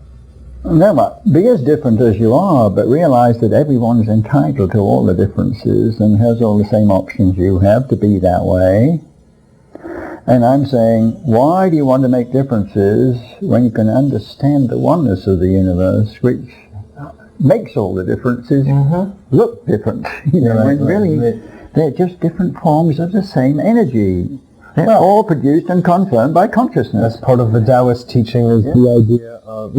No, but be as different as you are, but realize that everyone's entitled to all the differences and has all the same options you have to be that way. And I'm saying, why do you want to make differences when you can understand the oneness of the universe, which makes all the differences look different? When really they're just different forms of the same energy. They're all produced and confirmed by consciousness. That's part of the Taoist teaching is the idea of,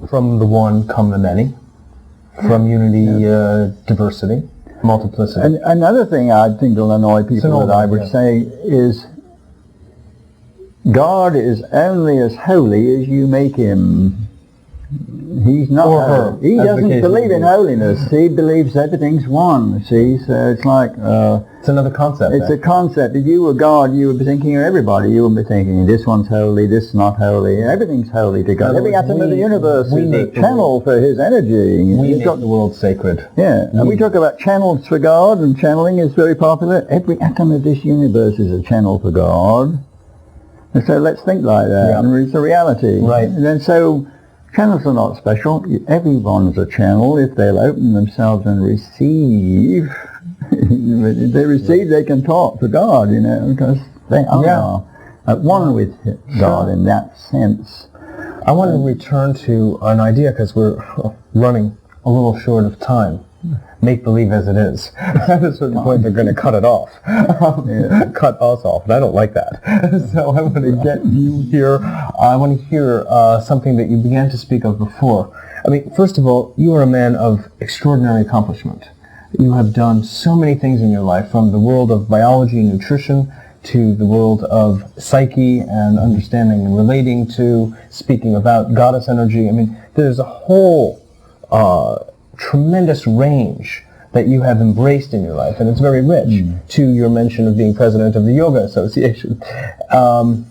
from the one come the many, from unity, diversity, multiplicity. And another thing I think will annoy people that I would say is God is only as holy as you make him. He's not or her. He doesn't believe in holiness. He believes everything's one, see? So it's like... it's another concept. It's a concept. If you were God, you would be thinking of everybody. You would be thinking, this one's holy, this is not holy. Everything's holy to God. Every atom of the universe is a channel for his energy. We make the world sacred. Yeah, and we talk about channels for God, and channeling is very popular. Every atom of this universe is a channel for God. And so let's think like that, and it's a reality. Right. And then so... channels are not special. Everyone's a channel if they'll open themselves and receive. If they receive, they can talk to God, because they are at one with God in that sense. I want to return to an idea because we're running a little short of time. Make believe as it is. At a certain point, they're going to cut it off. Cut us off. And I don't like that. So I want to get you here. I want to hear something that you began to speak of before. I mean, first of all, you are a man of extraordinary accomplishment. You have done so many things in your life, from the world of biology and nutrition to the world of psyche and understanding and relating to, speaking about goddess energy. I mean, there's a whole tremendous range that you have embraced in your life, and it's very rich, to your mention of being president of the Yoga Association. On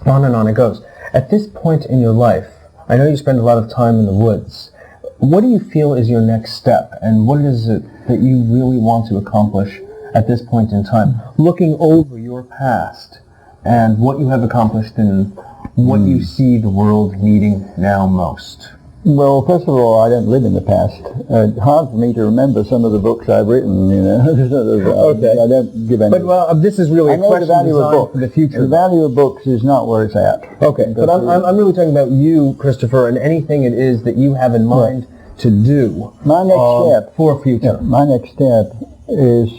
and on it goes. At this point in your life, I know you spend a lot of time in the woods. What do you feel is your next step, and what is it that you really want to accomplish at this point in time? Looking over your past and what you have accomplished and what you see the world needing now most. Well, first of all, I don't live in the past. It's hard for me to remember some of the books I've written, Okay. I don't give any. But this is really a question designed for the future. The value of books is not where it's at. Okay, but I'm really talking about you, Christopher, and anything it is that you have in mind to do My next step for future? My next step is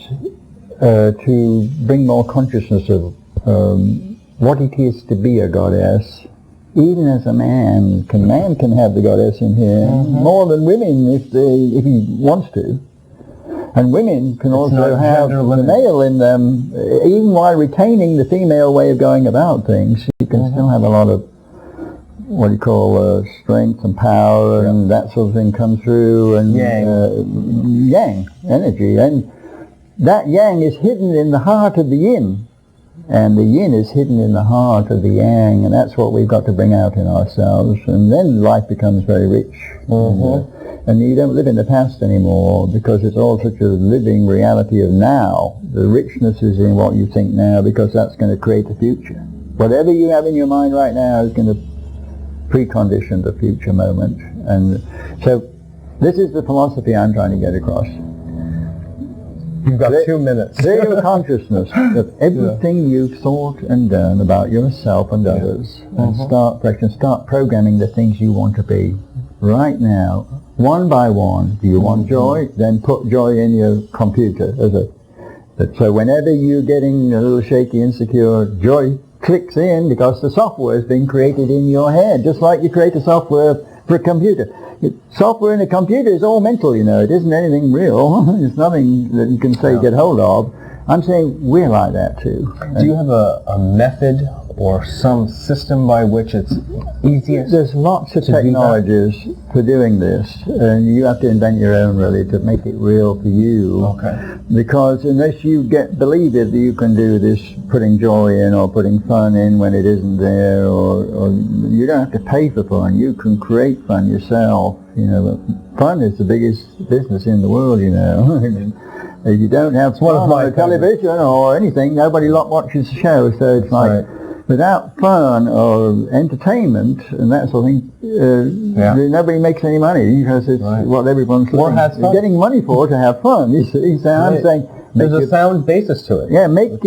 to bring more consciousness of what it is to be a goddess. Even as a man can have the goddess in him more than women if he wants to. And women can also have the male in them, even while retaining the female way of going about things. You can still have a lot of what you call strength and power and that sort of thing come through, and yang energy. And that yang is hidden in the heart of the yin, and the yin is hidden in the heart of the yang, and that's what we've got to bring out in ourselves, and then life becomes very rich. And you don't live in the past anymore, because it's all such a living reality of now. The richness is in what you think now, because that's going to create the future. Whatever you have in your mind right now is going to precondition the future moment. And so this is the philosophy I'm trying to get across. You've got 2 minutes. Zero consciousness of everything you've thought and done about yourself and others, and start programming the things you want to be right now, one by one. Do you want joy? Then put joy in your computer. So whenever you're getting a little shaky, insecure, joy clicks in, because the software has been created in your head, just like you create a software for a computer. Software in a computer is all mental, you know. It isn't anything real. It's nothing that you can say get hold of. I'm saying we're like that too. Do you have a method or some system by which it's easiest? There's lots of technologies for doing this, and you have to invent your own really to make it real for you. Okay. Because unless you believe it that you can do this, putting joy in or putting fun in when it isn't there, or you don't have to pay for fun. You can create fun yourself. You know, fun is the biggest business in the world. You know. If you don't have fun on television or anything, nobody watches the show. So it's like, without fun or entertainment and that sort of thing, nobody makes any money, because it's what everyone's getting money for, to have fun. You see, so I'm saying, there's a sound basis to it. Yeah, make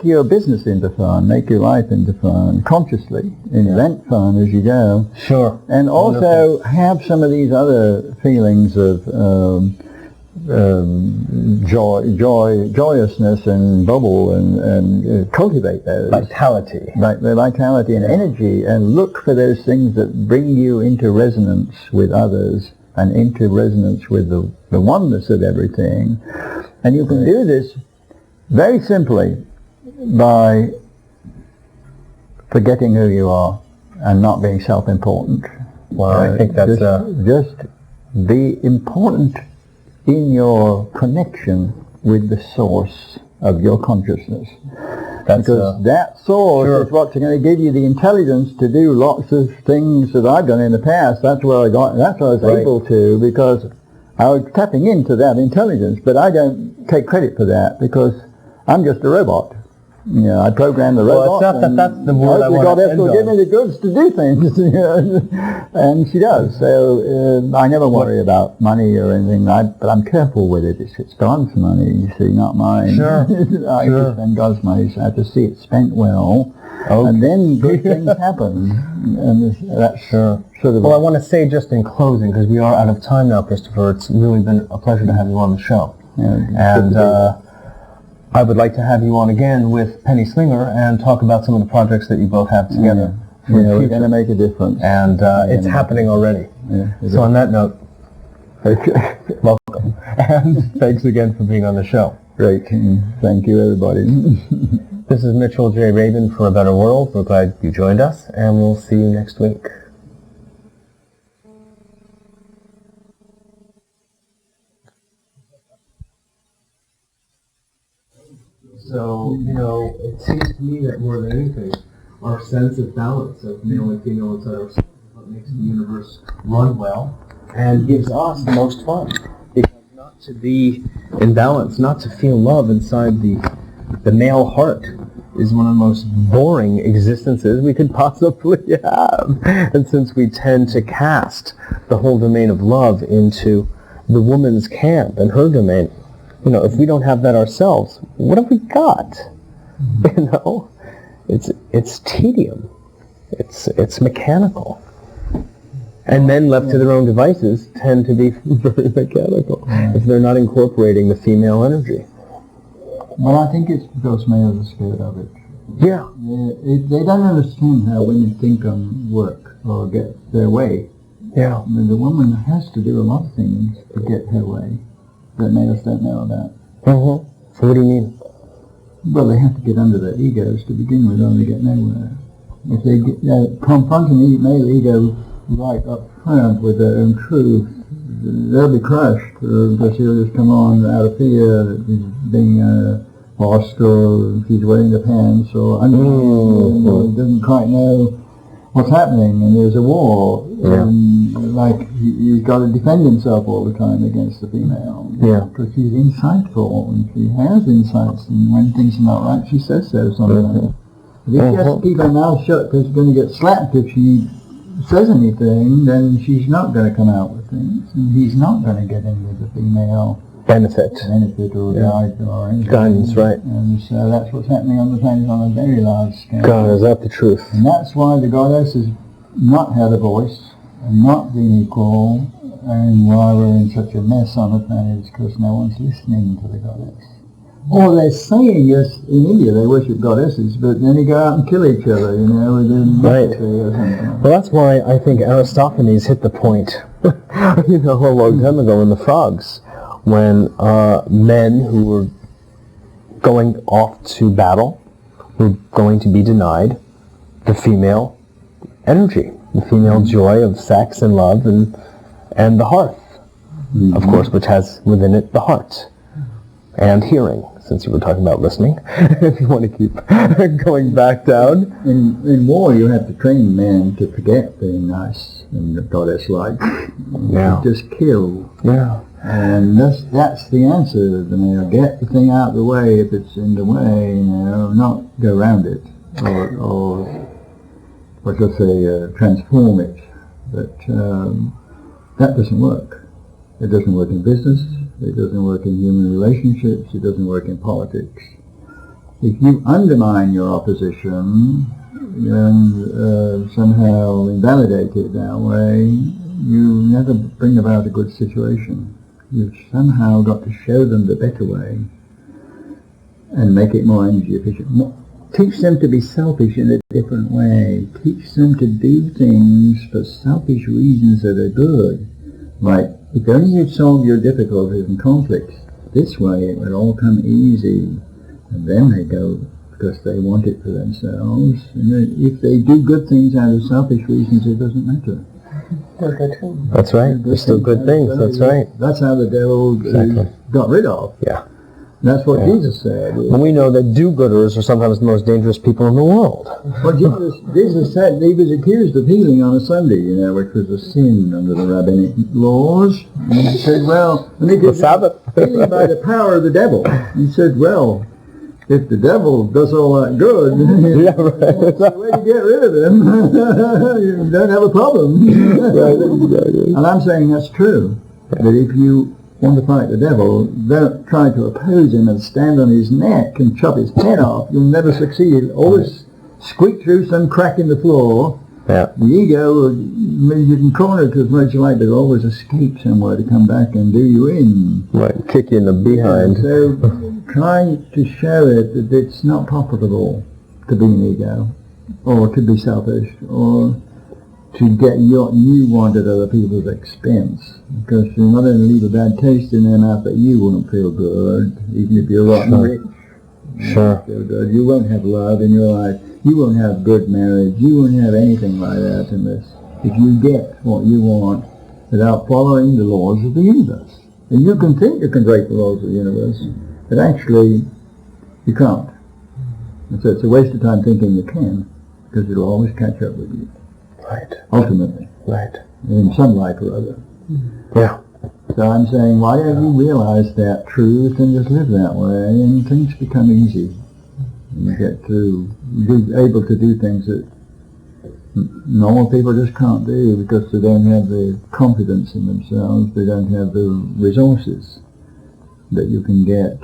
your business into fun, make your life into fun, consciously invent fun as you go. Sure. And also have some of these other feelings of joyousness and bubble, and cultivate those. Vitality. The vitality and energy, and look for those things that bring you into resonance with others and into resonance with the oneness of everything. And you can do this very simply by forgetting who you are and not being self-important. Well, I think that's just be important in your connection with the source of your consciousness. Because that source is what's going to give you the intelligence to do lots of things that I've done in the past. That's what I was able to, because I was tapping into that intelligence. But I don't take credit for that, because I'm just a robot. You know, I program the robot. Well, it's not that's the word I want to end on. God will give me the goods to do things, you know, and she does. So I never worry about money or anything. But I'm careful with it. It's God's money, you see, not mine. Sure. I just spend God's money, so I have to see it spent well, and then good things happen. And that's sort of. Well, I want to say just in closing, because we are out of time now, Christopher. It's really been a pleasure to have you on the show, and. I would like to have you on again with Penny Slinger and talk about some of the projects that you both have together. We're going to make a difference. And it's happening already. So on that note, welcome. And thanks again for being on the show. Great. Thank you, everybody. This is Mitchell J. Rabin for A Better World. We're glad you joined us, and we'll see you next week. So, you know, it seems to me that more than anything, our sense of balance of male and female inside ourselves is what makes the universe run well and gives us the most fun. Because not to be in balance, not to feel love inside the male heart is one of the most boring existences we could possibly have. And since we tend to cast the whole domain of love into the woman's camp and her domain, you know, if we don't have that ourselves, what have we got? You know, it's tedium. It's mechanical. And men left to their own devices tend to be very mechanical if they're not incorporating the female energy. Well, I think it's because males are scared of it. Yeah. They don't understand how women think and work or get their way. Yeah. I mean, the woman has to do a lot of things to get her way that males don't know about. Mm-hmm. So what do you mean? Well, they have to get under their egos to begin with, or they get nowhere. If they confront an male ego right up front with their own truth, they'll be crushed, because he'll just come on out of fear that he's being hostile, he's wearing the pants, or or doesn't quite know what's happening, and there's a war. Like he's got to defend himself all the time against the female. Yeah. Because she's insightful, and she has insights, and when things are not right, she says so sometimes. If you just keep her mouth shut because she's going to get slapped if she says anything, then she's not going to come out with things, and he's not going to get in with the female benefit or guide or anything. Guidance, right. And so that's what's happening on the planet on a very large scale. God, is that the truth? And that's why the goddess has not had a voice and not been equal, and why we're in such a mess on the planet is because no one's listening to the goddess. Or they're saying, yes, in India they worship goddesses, but then they go out and kill each other, with their military or something. Well, that's why I think Aristophanes hit the point, a long time ago in the Frogs, when men who were going off to battle were going to be denied the female energy, the female joy of sex and love and the hearth, of course, which has within it the heart and hearing, since you were talking about listening, if you want to keep going back down. In war, you have to train men to forget being nice and goddess-like. Yeah. Just kill. Yeah. And that's the answer. Get the thing out of the way if it's in the way, not go around it, or let's say transform it. But that doesn't work. It doesn't work in business. It doesn't work in human relationships. It doesn't work in politics. If you undermine your opposition and somehow invalidate it that way, you never bring about a good situation. You've somehow got to show them the better way and make it more energy efficient. Teach them to be selfish in a different way. Teach them to do things for selfish reasons that are good. Like, if only you'd solve your difficulties and conflicts this way, it would all come easy. And then they go because they want it for themselves. And if they do good things out of selfish reasons, it doesn't matter. That's right. They're still good things. That's right. That's how the devil got rid of. Yeah. That's what Jesus said. And we know that do-gooders are sometimes the most dangerous people in the world. Well, Jesus said he was accused of healing on a Sunday, which was a sin under the rabbinic laws. And he said, the Sabbath. healing by the power of the devil. He said, if the devil does all that good, that's the way to get rid of him. You don't have a problem. And I'm saying that's true. That if you want to fight the devil, don't try to oppose him and stand on his neck and chop his head off. You'll never succeed. Always squeak through some crack in the floor. Yeah. The ego, you can corner it as much as you like, but it'll always escape somewhere to come back and do you in. Right, kick you in the behind. So try to show it that it's not profitable to be an ego, or to be selfish, or to get what you want at other people's expense, because you're not going to leave a bad taste in their mouth that you won't feel good, even if you're rotten rich. Sure. Feel good. You won't have love in your life. You won't have good marriage. You won't have anything like that if you get what you want without following the laws of the universe. And you can think you can break the laws of the universe, but actually you can't. And so it's a waste of time thinking you can, because it'll always catch up with you. Right. Ultimately. Right. In some life or other. Yeah. So I'm saying, why don't you realize that truth and just live that way, and things become easy. And you get to be able to do things that normal people just can't do, because they don't have the confidence in themselves, they don't have the resources that you can get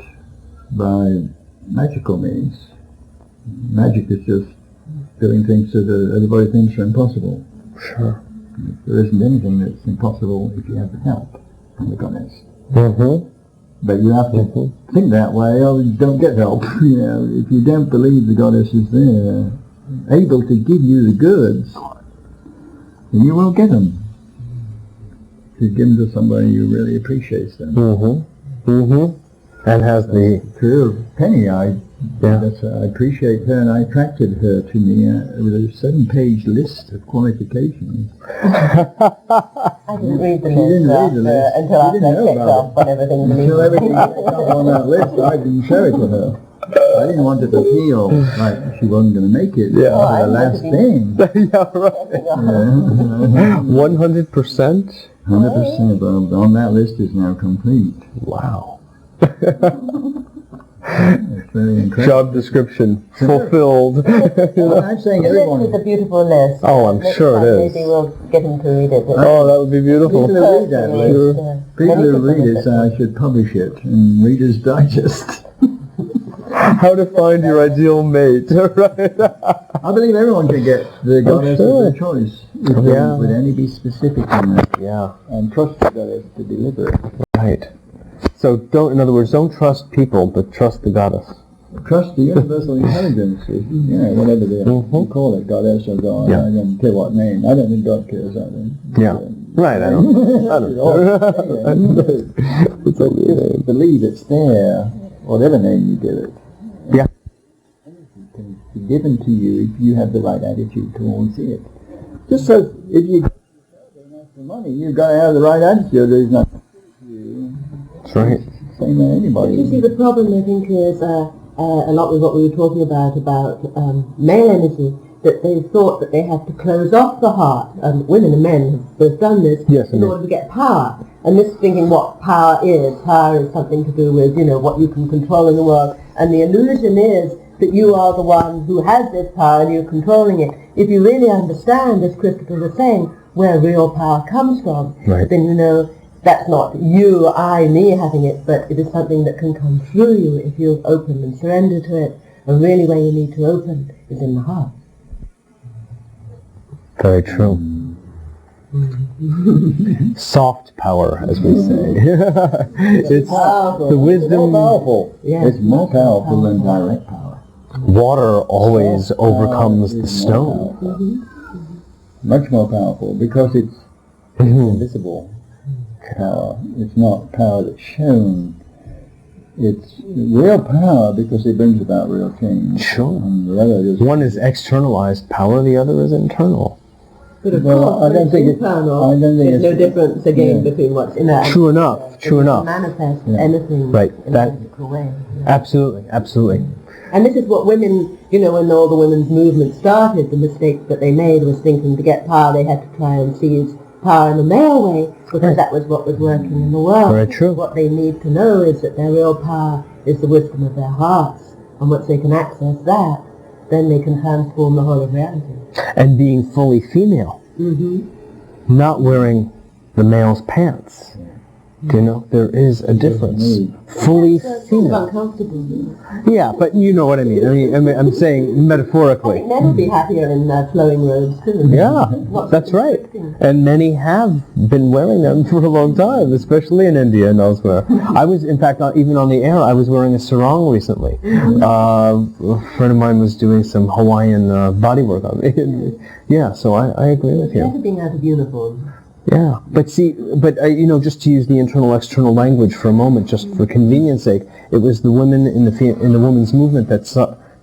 by magical means. Magic is just doing things that everybody thinks are impossible. Sure. There isn't anything that's impossible if you have the help from the goddess. Mm-hmm. But you have to think that way, or you don't get help. You know, if you don't believe the goddess is there, able to give you the goods, then you won't get them. If you give them to somebody who really appreciates them. Mm-hmm. Mm-hmm. And has the... True of Penny, I appreciate her, and I attracted her to me with a 7-page list of qualifications. I didn't read the list until after I checked off on everything. Until everything checked off on that list, I didn't show it to her. I didn't want her to feel like she wasn't going to make it. Yeah. The last thing. Yeah, right. 100%? 100% on that list is now complete. Wow. It's very incredible. Job description fulfilled. Well, I'm saying everyone. It's a beautiful list. Oh, I'm sure it is. Maybe we'll get him to read it. Oh, that would be beautiful. People who read that list, people who read it say I should publish it in Reader's Digest. How to find your ideal mate. Right. I believe everyone can get the goddess of their choice. If they would only be specific in that. Yeah. And trust the goddess to deliver it. Right. So in other words, don't trust people, but trust the goddess. Trust the universal intelligence, whatever they call it, goddess or God. Yeah. I don't care what name. I don't think God cares. I think. Yeah. Right, I don't It's only a name. Believe it's there, whatever name you give it. Yeah. It can be given to you if you have the right attitude towards it. Just so if you ask for money, you've got to have the right attitude. There's not. That's right. Same as anybody. You see, the problem, I think, is a lot with what we were talking about male energy, that they thought that they had to close off the heart, and women and men have both done this, in order to get power. And this thinking what power is something to do with, what you can control in the world. And the illusion is that you are the one who has this power and you're controlling it. If you really understand, as Christopher was saying, where real power comes from, then you know that's not you, I, me having it, but it is something that can come through you if you open and surrender to it. And really where you need to open is in the heart. Very true. Soft power, as we say. It's powerful. The wisdom. More powerful. Yeah. It's more powerful than direct power. Water always overcomes the stone. Much more powerful because it's invisible power. It's not power that's shown. It's real power because it brings about real change. Sure. And the other is One is externalized power, the other is internal. But of Well, course, I don't think there's no difference again between what's in that. True enough. True enough. Manifest anything Right. in a physical way. Absolutely. Absolutely. And this is what women, when all the women's movement started, the mistake that they made was thinking to get power they had to try and seize power in a male way, because that was what was working in the world. Very true. What they need to know is that their real power is the wisdom of their hearts, and once they can access that, then they can transform the whole of reality. And being fully female. Not wearing the male's pants. Do you know? There is a difference. Fully It's female. uncomfortable. Yeah, but you know what I mean. I'm saying I metaphorically. think men would be happier in flowing robes too. Yeah, that's right. And many have been wearing them for a long time, especially in India and elsewhere. I was, in fact, even on the air, I was wearing a sarong recently. A friend of mine was doing some Hawaiian bodywork on me. Yeah, so I agree with you. Never being out of uniform. Yeah, but just to use the internal-external language for a moment, just for convenience sake, it was the women in the women's movement that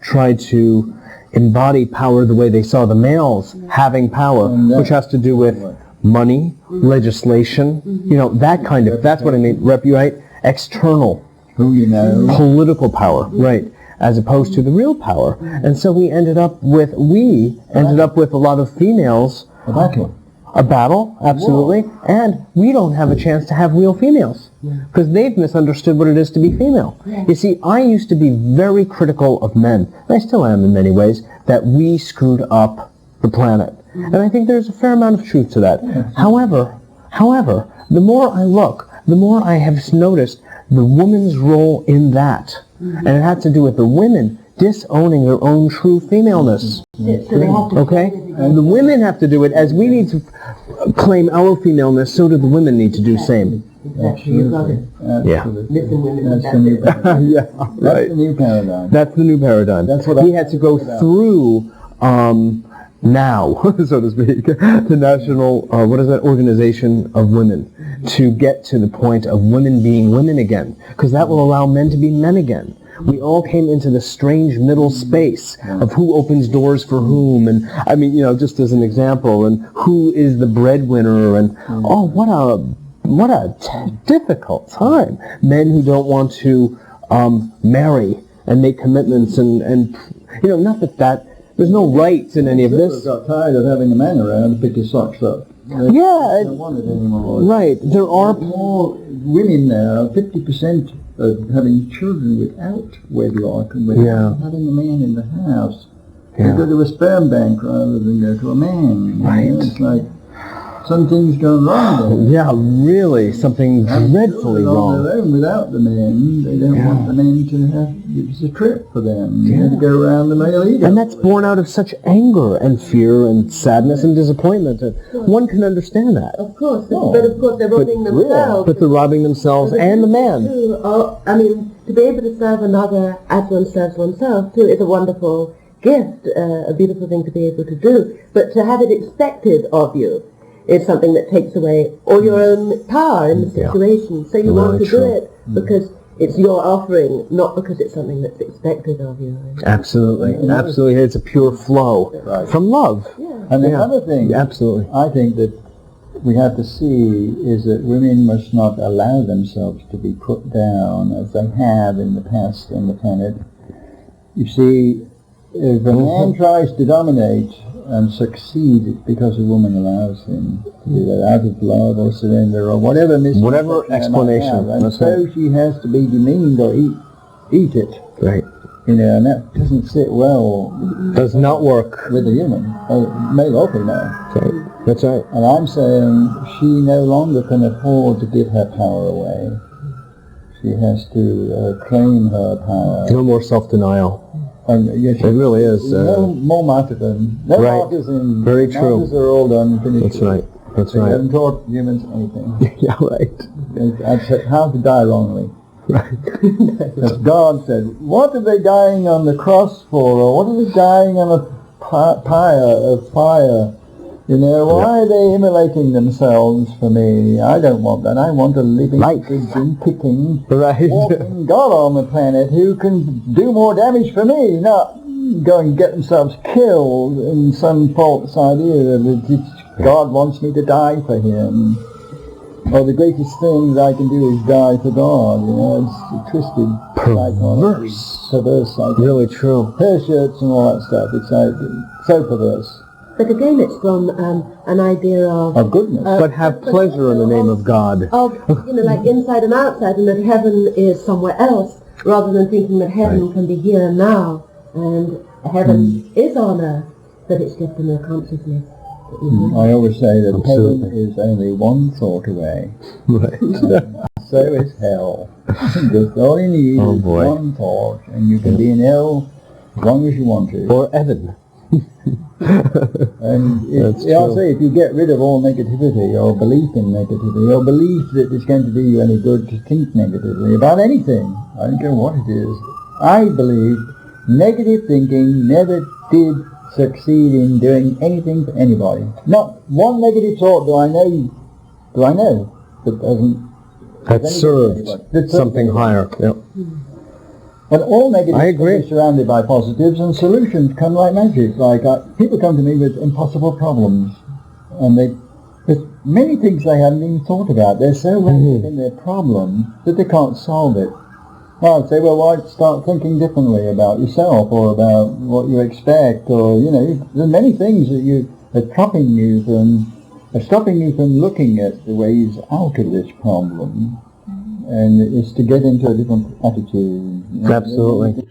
tried to embody power the way they saw the males having power, which has to do with money, legislation, that kind of, that's what I mean, right? External, political power, right, as opposed to the real power. And so we ended up with a lot of females. A battle, absolutely, and we don't have a chance to have real females because they've misunderstood what it is to be female. You see, I used to be very critical of men, and I still am in many ways, that we screwed up the planet. And I think there's a fair amount of truth to that. However, the more I look, the more I have noticed the woman's role in that. And it had to do with the women disowning their own true femaleness. Okay? And the women have to do it as we need to claim our femaleness, so do the women need to do same. Exactly. You got it. Yeah. Listen, women. That's the new paradigm. Yeah, That's right. the new paradigm. That's the new paradigm. That's what we had to go through now, so to speak, the national, organization of women, to get to the point of women being women again, because that will allow men to be men again. We all came into the strange middle space of who opens doors for whom, and I mean, just as an example, and who is the breadwinner, and what a difficult time. Men who don't want to marry and make commitments, and not that there's no rights in any of this. Got tired of having a man around to pick his socks up. They don't want it anymore. Right. There are more women now. 50% of having children without wedlock and without having a man in the house. They go to a sperm bank rather than go to a man. Right. It's like something's gone wrong there. Yeah, really, something dreadfully On wrong. their own without the men, they don't want the men to have. It's a trip for them. They have to go around the male ego. And that's born out of such anger and fear and sadness and disappointment. And one can understand that. Of course, but of course they're robbing themselves. But they're robbing themselves and the man. I mean, to be able to serve another as one serves oneself too is a wonderful gift, a beautiful thing to be able to do. But to have it expected of you is something that takes away all your own power in the situation. So you want to do it because it's your offering, not because it's something that's expected of you. Absolutely. Absolutely. It's a pure flow from love. Yeah. And the other thing, absolutely, I think that we have to see is that women must not allow themselves to be put down as they have in the past on the planet. You see, if a man tries to dominate and succeed, it's because a woman allows him to do that out of love or surrender or whatever explanation. And so she has to be demeaned or eat it. Right. And that doesn't sit well. Does not work with a human, male or female. Right. That's right. And I'm saying she no longer can afford to give her power away. She has to claim her power. No more self-denial. Yes, it really is. No more martyrdom. No martyrdom. Very true. Martyrs are all done. Finished. That's right. That's they right. haven't taught humans anything. Yeah, right. That's how to die wrongly. Right. As God said, what are they dying on the cross for? Or what are they dying on a pyre of fire? Why are they immolating themselves for me? I don't want that. I want a living, breathing, kicking, walking God on the planet who can do more damage for me, not go and get themselves killed in some false idea that God wants me to die for him. Or the greatest thing that I can do is die for God. It's a twisted perverse psychology. Really true. Hair shirts and all that stuff. It's like so perverse. But again, it's from an idea of goodness. But have pleasure in the name of God. Of, like inside and outside, and that heaven is somewhere else, rather than thinking that heaven can be here and now, and heaven is on earth, but it's just in our consciousness. I always say that heaven is only one thought away. Right. So is hell. Just all you need is one thought, and you can be in hell as long as you want to. Or heaven. And I'll say, if you get rid of all negativity or belief in negativity or belief that it's going to do you any good to think negatively about anything, I don't care what it is, I believe negative thinking never did succeed in doing anything for anybody. Not one negative thought do I know that doesn't that served something higher. Yep. And all negatives are surrounded by positives, and solutions come like magic. Like people come to me with impossible problems, and there's many things they haven't even thought about. They're so wrapped in their problem that they can't solve it. I'd say, well, why start thinking differently about yourself or about what you expect, or there's many things that are stopping you from looking at the ways out of this problem. And it's to get into a different attitude. Absolutely.